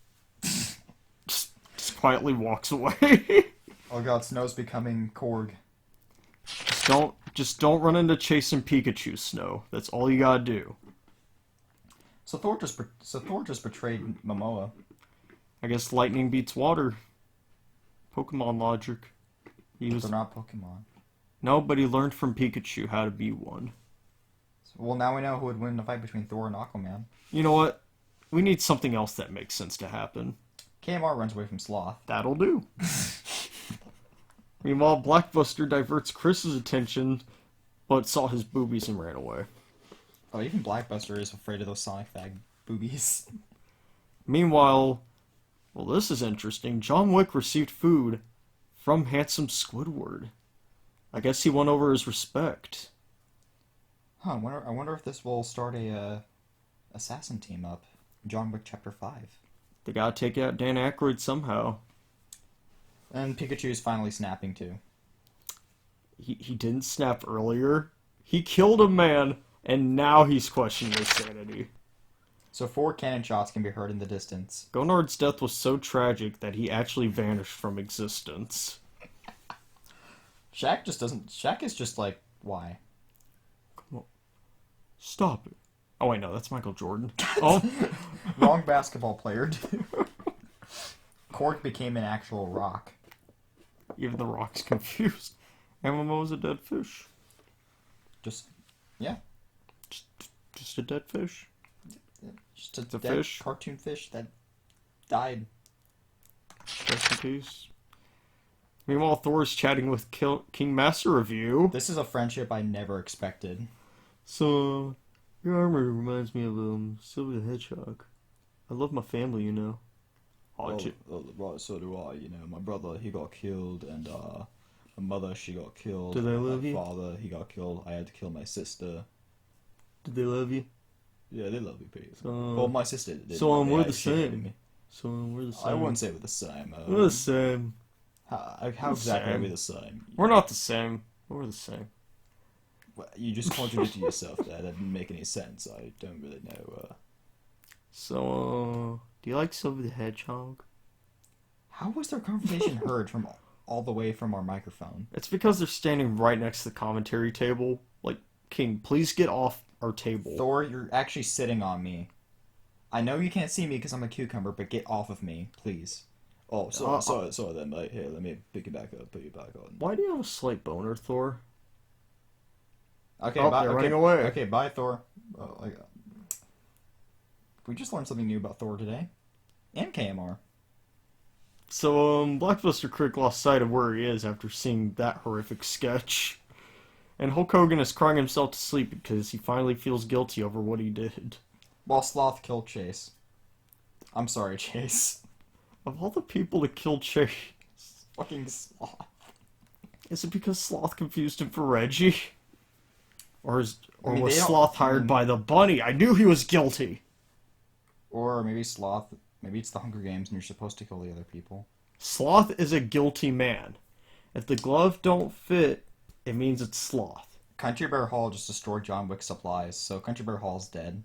just quietly walks away. Oh god, Snow's becoming Korg. Just don't run into chasing Pikachu, Snow. That's all you gotta do. So Thor just betrayed Momoa. I guess lightning beats water. Pokemon logic. They're not Pokemon. No, but he learned from Pikachu how to be one. Well, now we know who would win the fight between Thor and Aquaman. You know what? We need something else that makes sense to happen. KMR runs away from Sloth. That'll do. Meanwhile, Blackbuster diverts Chris's attention, but saw his boobies and ran away. Oh, even Blackbuster is afraid of those Sonic Fag boobies. Meanwhile, well, this is interesting. John Wick received food from handsome Squidward. I guess he won over his respect. Huh, I wonder if this will start a assassin team up. John Wick Chapter 5. They gotta take out Dan Aykroyd somehow. And Pikachu's finally snapping too. He didn't snap earlier. He killed a man, and now he's questioning his sanity. So 4 cannon shots can be heard in the distance. Gonard's death was so tragic that he actually vanished from existence. Shaq is just like, why? Stop it. Oh wait, no, that's Michael Jordan. Oh, Wrong basketball player, dude. Cork became an actual rock. even the Rock's confused. MMO is a dead fish. Just, yeah. Just a dead fish? Just a It's a dead fish? cartoon fish that died. Rest in peace. Meanwhile, Thor's chatting with King Master Review. This is a friendship I never expected. So, your armor reminds me of Silver the Hedgehog. I love my family, you know. Well, so do I. You know, my brother, he got killed, and my mother, she got killed. Do they love my you? father, he got killed. I had to kill my sister. Did they love you? Yeah, they love me, Pete. So, Well, my sister did. so They we're the actually hated same. me. So we're the same. I wouldn't say we're the same. We're the same. How exactly are we the same? We're not the same. We're the same. Well, you just contradicted yourself there. That didn't make any sense. I don't really know. So, do you like Silver the Hedgehog? How was their conversation heard from all the way from our microphone? It's because they're standing right next to the commentary table. Like, King, please get off our table. Thor, you're actually sitting on me. I know you can't see me because I'm a cucumber, but get off of me, please. Oh, sorry then, mate. Here, let me pick you back up, put you back on. Why do you have a slight boner, Thor? Okay, Oh, bye. they're Okay, running away. Okay, bye, Thor. We just learned something new about Thor today, and KMR. So, Blockbuster Crick lost sight of where he is after seeing that horrific sketch. And Hulk Hogan is crying himself to sleep because he finally feels guilty over what he did. While Sloth killed Chase. I'm sorry, Chase. Of all the people to kill Chase, Fucking Sloth. is it because Sloth confused him for Reggie? Or was they don't- Sloth hired by the bunny? I knew he was guilty! Or maybe Sloth. Maybe it's the Hunger Games and you're supposed to kill the other people. Sloth is a guilty man. If the glove don't fit, it means it's Sloth. Country Bear Hall just destroyed John Wick's supplies, so Country Bear Hall's dead.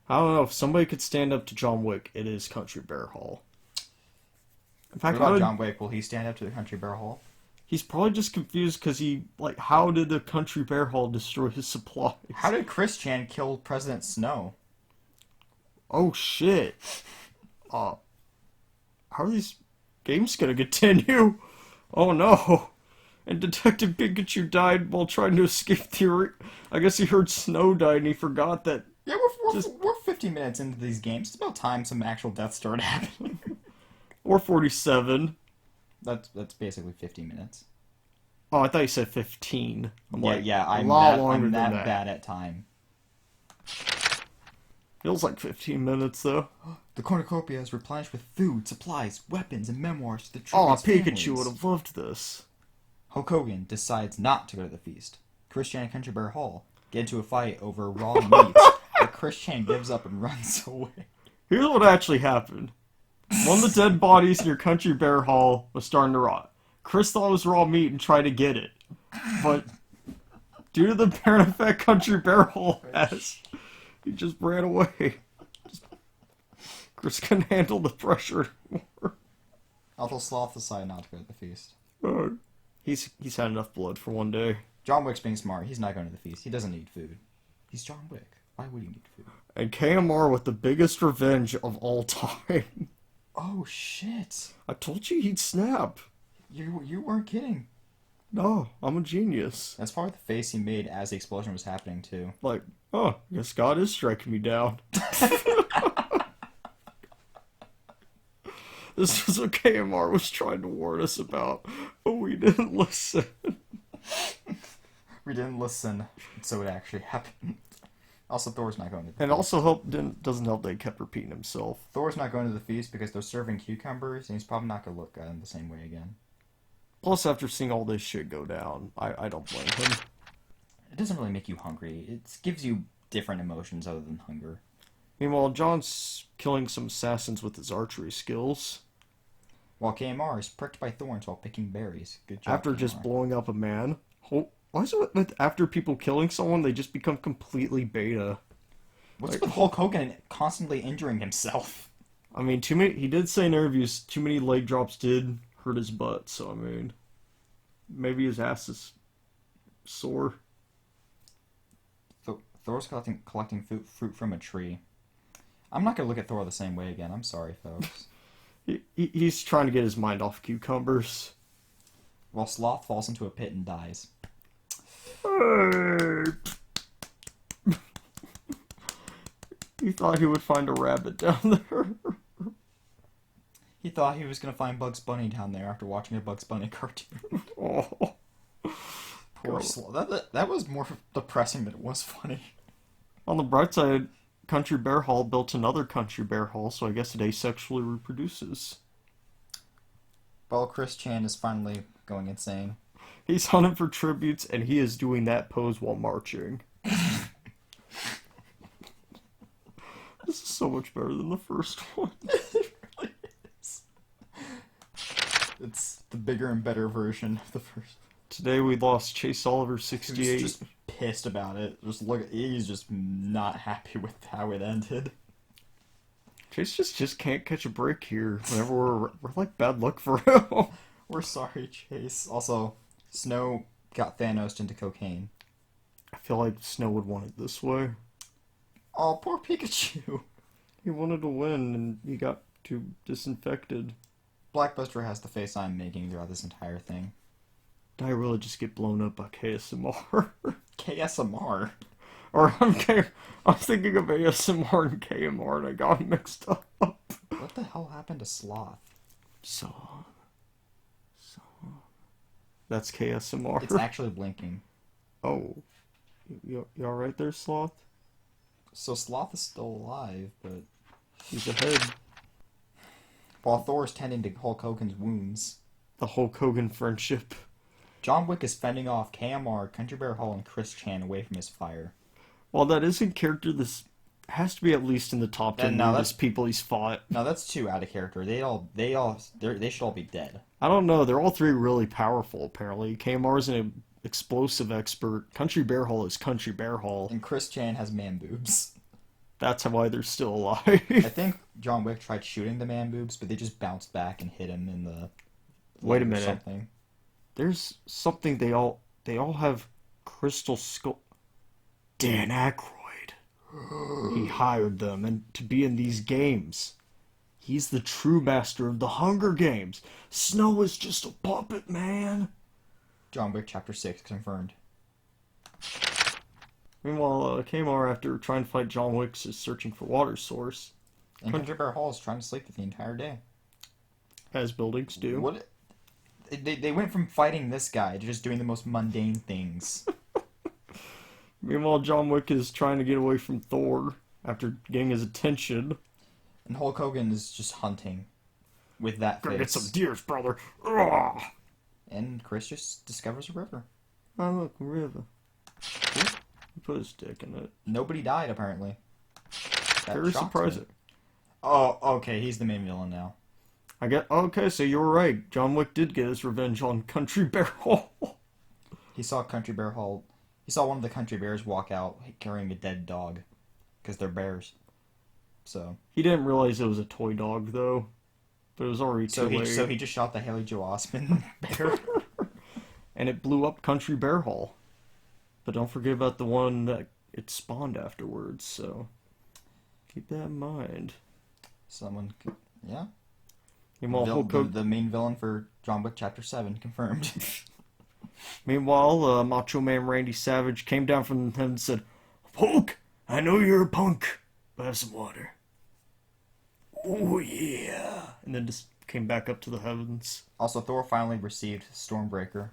I don't know, if somebody could stand up to John Wick, it is Country Bear Hall. In What fact, about John Wick? Will he stand up to the Country Bear Hall? he's probably just confused because how did the Country Bear Hall destroy his supplies? How did Chris Chan kill President Snow? Oh shit. How are these games gonna continue? Oh no. And Detective Pikachu died while trying to escape the... I guess he heard Snow die and he forgot that... Yeah, we're 15 minutes into these games. It's about time some actual deaths started happening. Or 47. That's basically 15 minutes. Oh, I thought you said 15. I'm I'm longer that than that. bad at time. Feels like 15 minutes though. The cornucopia is replenished with food, supplies, weapons, and memoirs to the Oh, tributes' Pikachu families. would have loved this. Hulk Hogan decides not to go to the feast. Chris Chan and Country Bear Hall get into a fight over raw meat, but Chris Chan gives up and runs away. Here's what actually happened. One of the dead bodies near Country Bear Hall was starting to rot. Chris thought it was raw meat and tried to get it. But due to the parent effect Country Bear Hall has, he just ran away. Chris couldn't handle the pressure anymore. Although Sloth decided not to go to the feast. He's had enough blood for one day. John Wick's being smart. He's not going to the feast. He doesn't need food. He's John Wick. Why would he need food? And KMR with the biggest revenge of all time. Oh, shit. I told you he'd snap. You weren't kidding. No, I'm a genius. That's probably the face he made as the explosion was happening, too. Like, oh, guess God is striking me down. This is what KMR was trying to warn us about, but we didn't listen. We didn't listen, so it actually happened. Also, Thor's not going to the feast. And also doesn't help that he kept repeating himself. Thor's not going to the feast because they're serving cucumbers, and he's probably not going to look at him the same way again. Plus, after seeing all this shit go down, I don't blame him. It doesn't really make you hungry. It gives you different emotions other than hunger. Meanwhile, John's killing some assassins with his archery skills. While KMR is pricked by thorns while picking berries. Good job, After KMR. just blowing up a man. Why is it that after people killing someone, they just become completely beta? What's with Hulk Hogan constantly injuring himself? I mean, he did say in interviews, too many leg drops did hurt his butt, so I mean, maybe his ass is sore. Thor's collecting fruit from a tree. I'm not going to look at Thor the same way again. I'm sorry, folks. He's trying to get his mind off cucumbers. While Sloth falls into a pit and dies. Hey. He thought he would find a rabbit down there. He thought he was gonna find Bugs Bunny down there after watching a Bugs Bunny cartoon. Oh, Poor Sloth. That was more depressing than it was funny. on the bright side, Country Bear Hall built another Country Bear Hall, so I guess it asexually reproduces. Well, Chris Chan is finally going insane. He's hunting for tributes, and he is doing that pose while marching. This is so much better than the first one. It really is. It's the bigger and better version of the first. Today we lost Chase Oliver, He's 68. just pissed about it. Just look, he's just not happy with how it ended. Chase just can't catch a break here. Whenever we're like bad luck for him. We're sorry, Chase. Also, Snow got Thanos into cocaine. I feel like Snow would want it this way. Oh, poor Pikachu. He wanted to win, and he got too disinfected. Blackbuster has the face I'm making throughout this entire thing. Did I really just get blown up by KSMR? KSMR. Or I'm thinking of ASMR and KMR, and I got them mixed up. What the hell happened to Sloth? So that's KSMR. It's actually blinking. Oh, you alright there, Sloth? So Sloth is still alive, but He's ahead. while Thor's tending to Hulk Hogan's wounds, The Hulk Hogan friendship. John Wick is fending off KMR, Country Bear Hall, and Chris Chan away from his fire. While that is in character, this has to be at least in the top 10 now weirdest people he's fought. No, that's too out of character. They should all be dead. I don't know. They're all three really powerful, apparently. KMR is an explosive expert. Country Bear Hall is Country Bear Hall. And Chris Chan has man boobs. That's why they're still alive. I think John Wick tried shooting the man boobs, but they just bounced back and hit him in the Wait a leg or minute. something. There's something they all have crystal skull. Dan Aykroyd. He hired them and to be in these games. He's the true master of the Hunger Games. Snow is just a puppet, man. John Wick Chapter 6 confirmed. Meanwhile, KMR, after trying to fight John Wick, is searching for water source. And Country Bear Hall is trying to sleep the entire day. As buildings do. What? They went from fighting this guy to just doing the most mundane things. Meanwhile, John Wick is trying to get away from Thor after getting his attention. And Hulk Hogan is just hunting with that Gotta face. get some deers, brother. Ugh. And Chris just discovers a river. Oh, look, a river. He put his dick in it. Nobody died, apparently. That Very shocks surprising. me. Oh, okay, he's the main villain now. Okay, so you were right. John Wick did get his revenge on Country Bear Hall. He saw Country Bear Hall. He saw one of the country bears walk out carrying a dead dog. Because they're bears. So He didn't realize it was a toy dog, though. But it was already too late. So he just shot the Haley Joel Osment bear. And it blew up Country Bear Hall. But don't forget about the one that it spawned afterwards, so keep that in mind. Yeah. Meanwhile, Hulk Hogan... The main villain for John Wick Chapter 7 confirmed. Meanwhile, Macho Man Randy Savage came down from heaven and said, Hulk, I know you're a punk, but have some water. Oh, yeah. And then just came back up to the heavens. Also, Thor finally received Stormbreaker.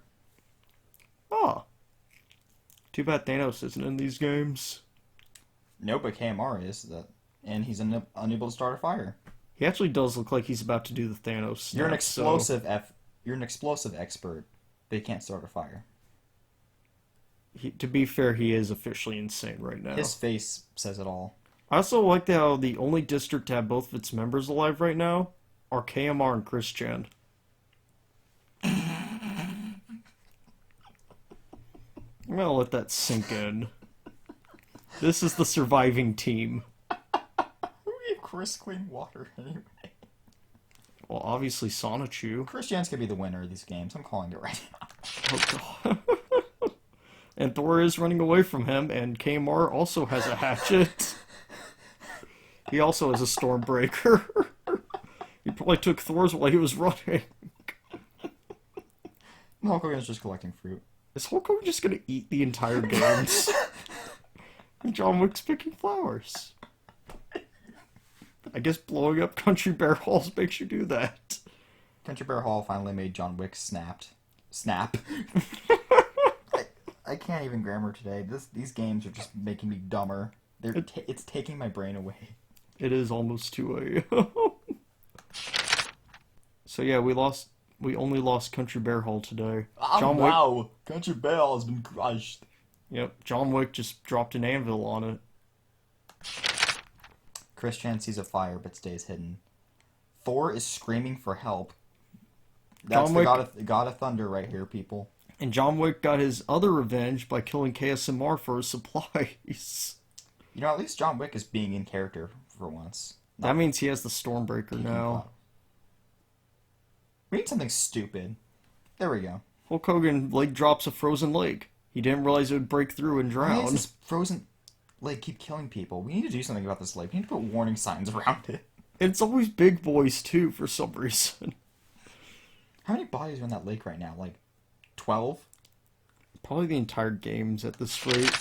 Ah. Too bad Thanos isn't in these games. No, but KMR is, and he's unable to start a fire. He actually does look like he's about to do the Thanos snap, You're an explosive You're an explosive expert, but you can't start a fire. To be fair, he is officially insane right now. His face says it all. I also like how the only district to have both of its members alive right now are KMR and Chris Chan. I'm gonna let that sink in. This is the surviving team. Who gave Chris clean water anyway? Well, obviously Sonichu. Chris Jan's gonna be the winner of these games. I'm calling it right now. Oh god. And Thor is running away from him, and Kmart also has a hatchet. He also has a Stormbreaker. He probably took Thor's while he was running. Hulk Hogan's just collecting fruit. Is Hulk Hogan just gonna eat the entire games? And John Wick's picking flowers. I guess blowing up Country Bear Halls makes you do that. Country Bear Hall finally made John Wick snap. I, I can't even grammar today. These games are just making me dumber. It's taking my brain away. It is almost 2 a.m. So yeah, we only lost Country Bear Hall today. Oh John Wick. wow! Country Bear Hall has been crushed. Yep, John Wick just dropped an anvil on it. Chris Chan sees a fire but stays hidden. Thor is screaming for help. That's John the Wick, god of thunder right here, people. and John Wick got his other revenge by killing KSMR for his supplies. You know, at least John Wick is being in character for once. That means he has the Stormbreaker now. We need something stupid. There we go. Hulk Hogan leg drops a frozen lake. He didn't realize it would break through and Why drown. does this frozen lake keep killing people? We need to do something about this lake. We need to put warning signs around it. It's always big boys too, for some reason. How many bodies are in that lake right now? Like 12? Probably the entire game's at this rate.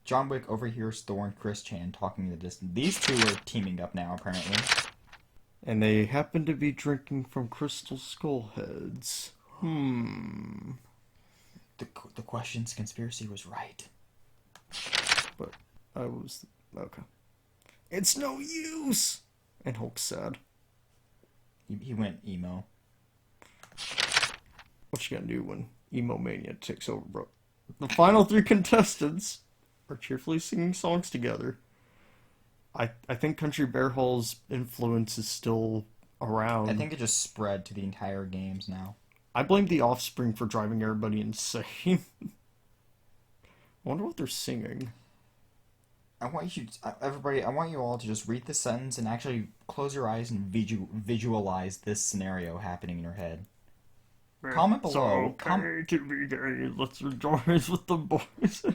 John Wick overhears Thor and Chris Chan talking in the distance. These two are teaming up now, apparently. And they happen to be drinking from crystal skull heads. The question's conspiracy was right. But I was... okay. It's no use! And Hulk's sad. He went emo. What you gonna do when emo mania takes over, bro? The final 3 contestants are cheerfully singing songs together. I think Country Bear Hall's influence is still around. I think it just spread to the entire games now. I blame the Offspring for driving everybody insane. I wonder what they're singing. I want you, everybody, I want you all to just read the sentence and actually close your eyes and visualize this scenario happening in your head. Comment below. It's okay to be gay. Let's rejoice with the boys.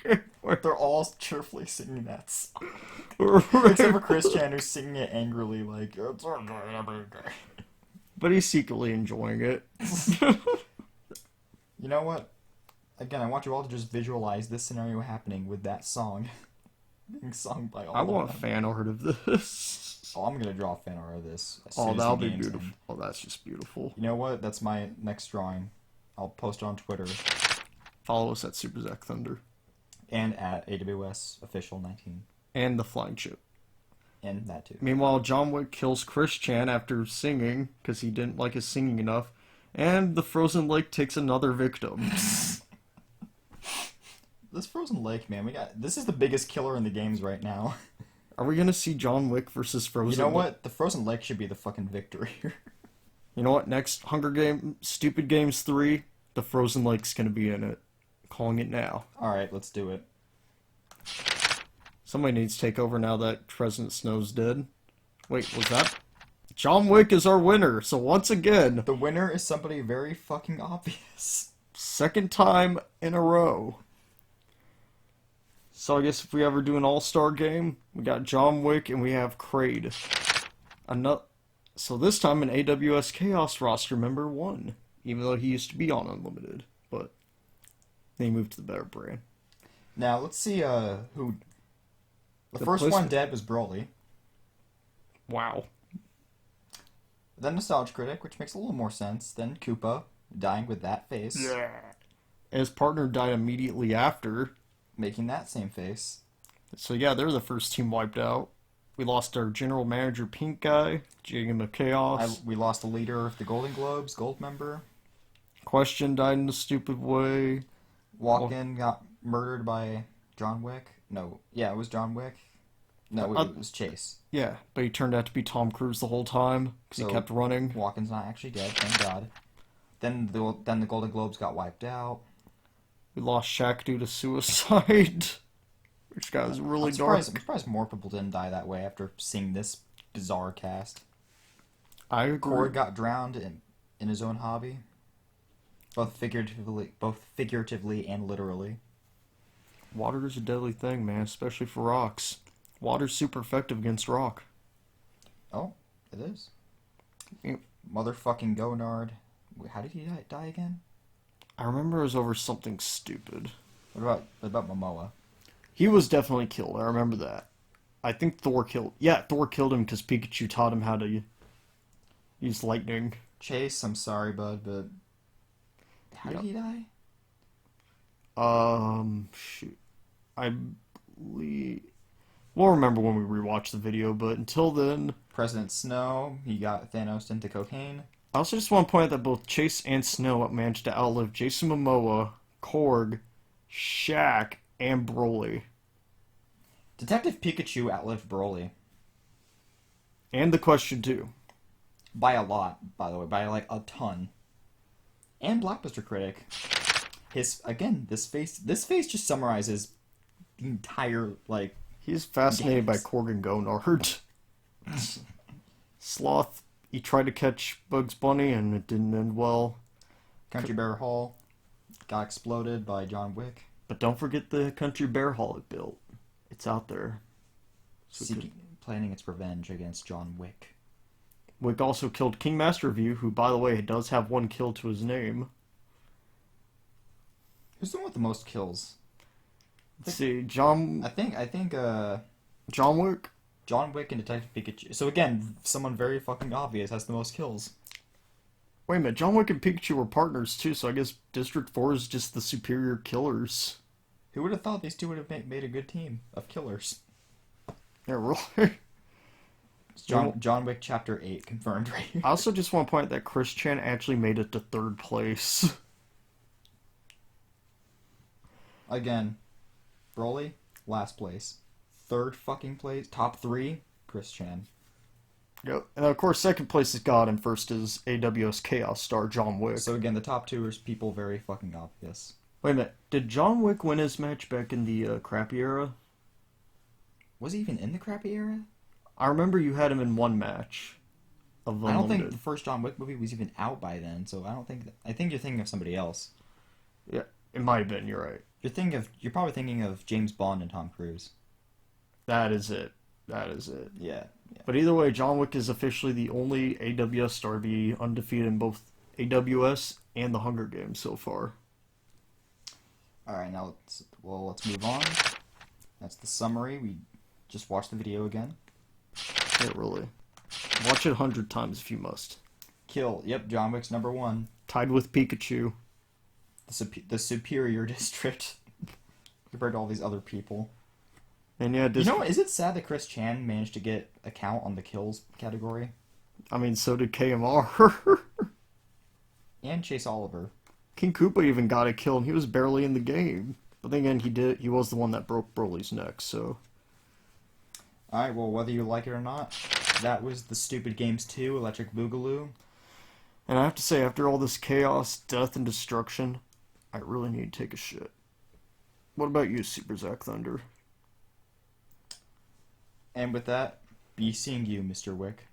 Okay. They're all cheerfully singing that song. Right. Except for Chris Chan, who's singing it angrily, like, it's okay to be gay. But he's secretly enjoying it. You know what? Again, I want you all to just visualize this scenario happening with that song being sung by all I of want them. fan art of this. Oh, I'm gonna draw a fan art of this. As Oh, soon as that'll the be game's beautiful. end. Oh, that's just beautiful. You know what? That's my next drawing. I'll post it on Twitter Follow us at Super Zack Thunder. and at AWS Official 19. And the flying chip. And that too. Meanwhile, John Wick kills Chris Chan after singing, because he didn't like his singing enough. And the frozen lake takes another victim. This frozen lake, man, this is the biggest killer in the games right now. Are we gonna see John Wick versus Frozen? You know what? The frozen lake should be the fucking victory here. You know what? Next Hunger Game, Stupid Games 3, the Frozen Lake's gonna be in it. Calling it now. Alright, let's do it. Somebody needs to take over now that President Snow's dead. Wait, was that? John Wick is our winner, so once again, The winner is somebody very fucking obvious. second time in a row. So I guess if we ever do an all-star game, we got John Wick and we have Kraid. So this time an AWS Chaos roster member won, even though he used to be on Unlimited, but they moved to the better brand. Now, let's see who... The first placement- one dead was Broly. Wow. Then Nostalgia Critic, which makes a little more sense. Then Koopa, dying with that face. Yeah. His partner died immediately after. Making that same face. So yeah, they're the first team wiped out. We lost our general manager, Pink Guy, Jagan of Chaos. We lost the leader of the Golden Globes, Gold member. Question died in a stupid way. Walken got murdered by John Wick. No, yeah, it was John Wick. No, it was Chase. Yeah, but he turned out to be Tom Cruise the whole time because So- he kept running. Walken's not actually dead, thank God. Then the Golden Globes got wiped out. We lost Shaq due to suicide, which got was really I'm dark. surprised more people didn't die that way after seeing this bizarre cast. I agree. Cord got drowned in his own hobby. Both figuratively and literally. Water is a deadly thing, man, especially for rocks. Water's super effective against rock. Oh, it is. Yep. Motherfucking Gonard. Wait, how did he die again? I remember it was over something stupid. What about Momoa? He was definitely killed, I remember that. I think Thor killed. Yeah, Thor killed him because Pikachu taught him how to use lightning. Chase, I'm sorry, bud, but how did Yep. he die? Shoot. I believe we'll remember when we rewatch the video, but until then, President Snow, he got Thanos into cocaine. I also just want to point out that both Chase and Snow managed to outlive Jason Momoa, Korg, Shaq, and Broly. Detective Pikachu outlived Broly. And the question too. By a lot, by the way, by like a ton. And Blockbuster Critic. This face just summarizes the entire, like, He's fascinated by games. Korg and Gonard. Sloth, he tried to catch Bugs Bunny and it didn't end well. Country Bear Hall got exploded by John Wick. But don't forget the Country Bear Hall it built. It's out there. Planning its revenge against John Wick. Wick also killed King Master View, who, by the way, does have one kill to his name. Who's the one with the most kills? Let's see, John I think John Wick? John Wick and Detective Pikachu. So again, someone very fucking obvious has the most kills. Wait a minute, John Wick and Pikachu were partners too, so I guess District 4 is just the superior killers. Who would have thought these two would have made a good team of killers? Yeah, really. John Wick Chapter 8 confirmed right here. I also just want to point out that Chris Chan actually made it to third place. Again, Broly, last place. Third fucking place. Top 3, Chris Chan. Yep. And of course, second place is God, and first is AWS Chaos star John Wick. So again, the top 2 is people very fucking obvious. Wait a minute, did John Wick win his match back in the crappy era? Was he even in the crappy era? I remember you had him in one match of I don't Unlimited. think the first John Wick movie was even out by then, so I don't think... I think you're thinking of somebody else. Yeah, it might have been, you're right. You're probably thinking of James Bond and Tom Cruise. That is it. That is it. Yeah. But either way, John Wick is officially the only AWS star to be undefeated in both AWS and the Hunger Games so far. Alright, now let's move on. That's the summary. We just watched the video again. Yeah, really. Watch it 100 times if you must. Kill. Yep, John Wick's number 1. Tied with Pikachu. The superior district. Compared to all these other people. And yeah, You know what? Is it sad that Chris Chan managed to get a count on the kills category? I mean, so did KMR. And Chase Oliver. King Koopa even got a kill, and he was barely in the game. But then again, he was the one that broke Broly's neck, so... Alright, well, whether you like it or not, that was the Stupid Games 2 Electric Boogaloo. And I have to say, after all this chaos, death, and destruction, I really need to take a shit. What about you, Super Zack Thunder? And with that, be seeing you, Mr. Wick.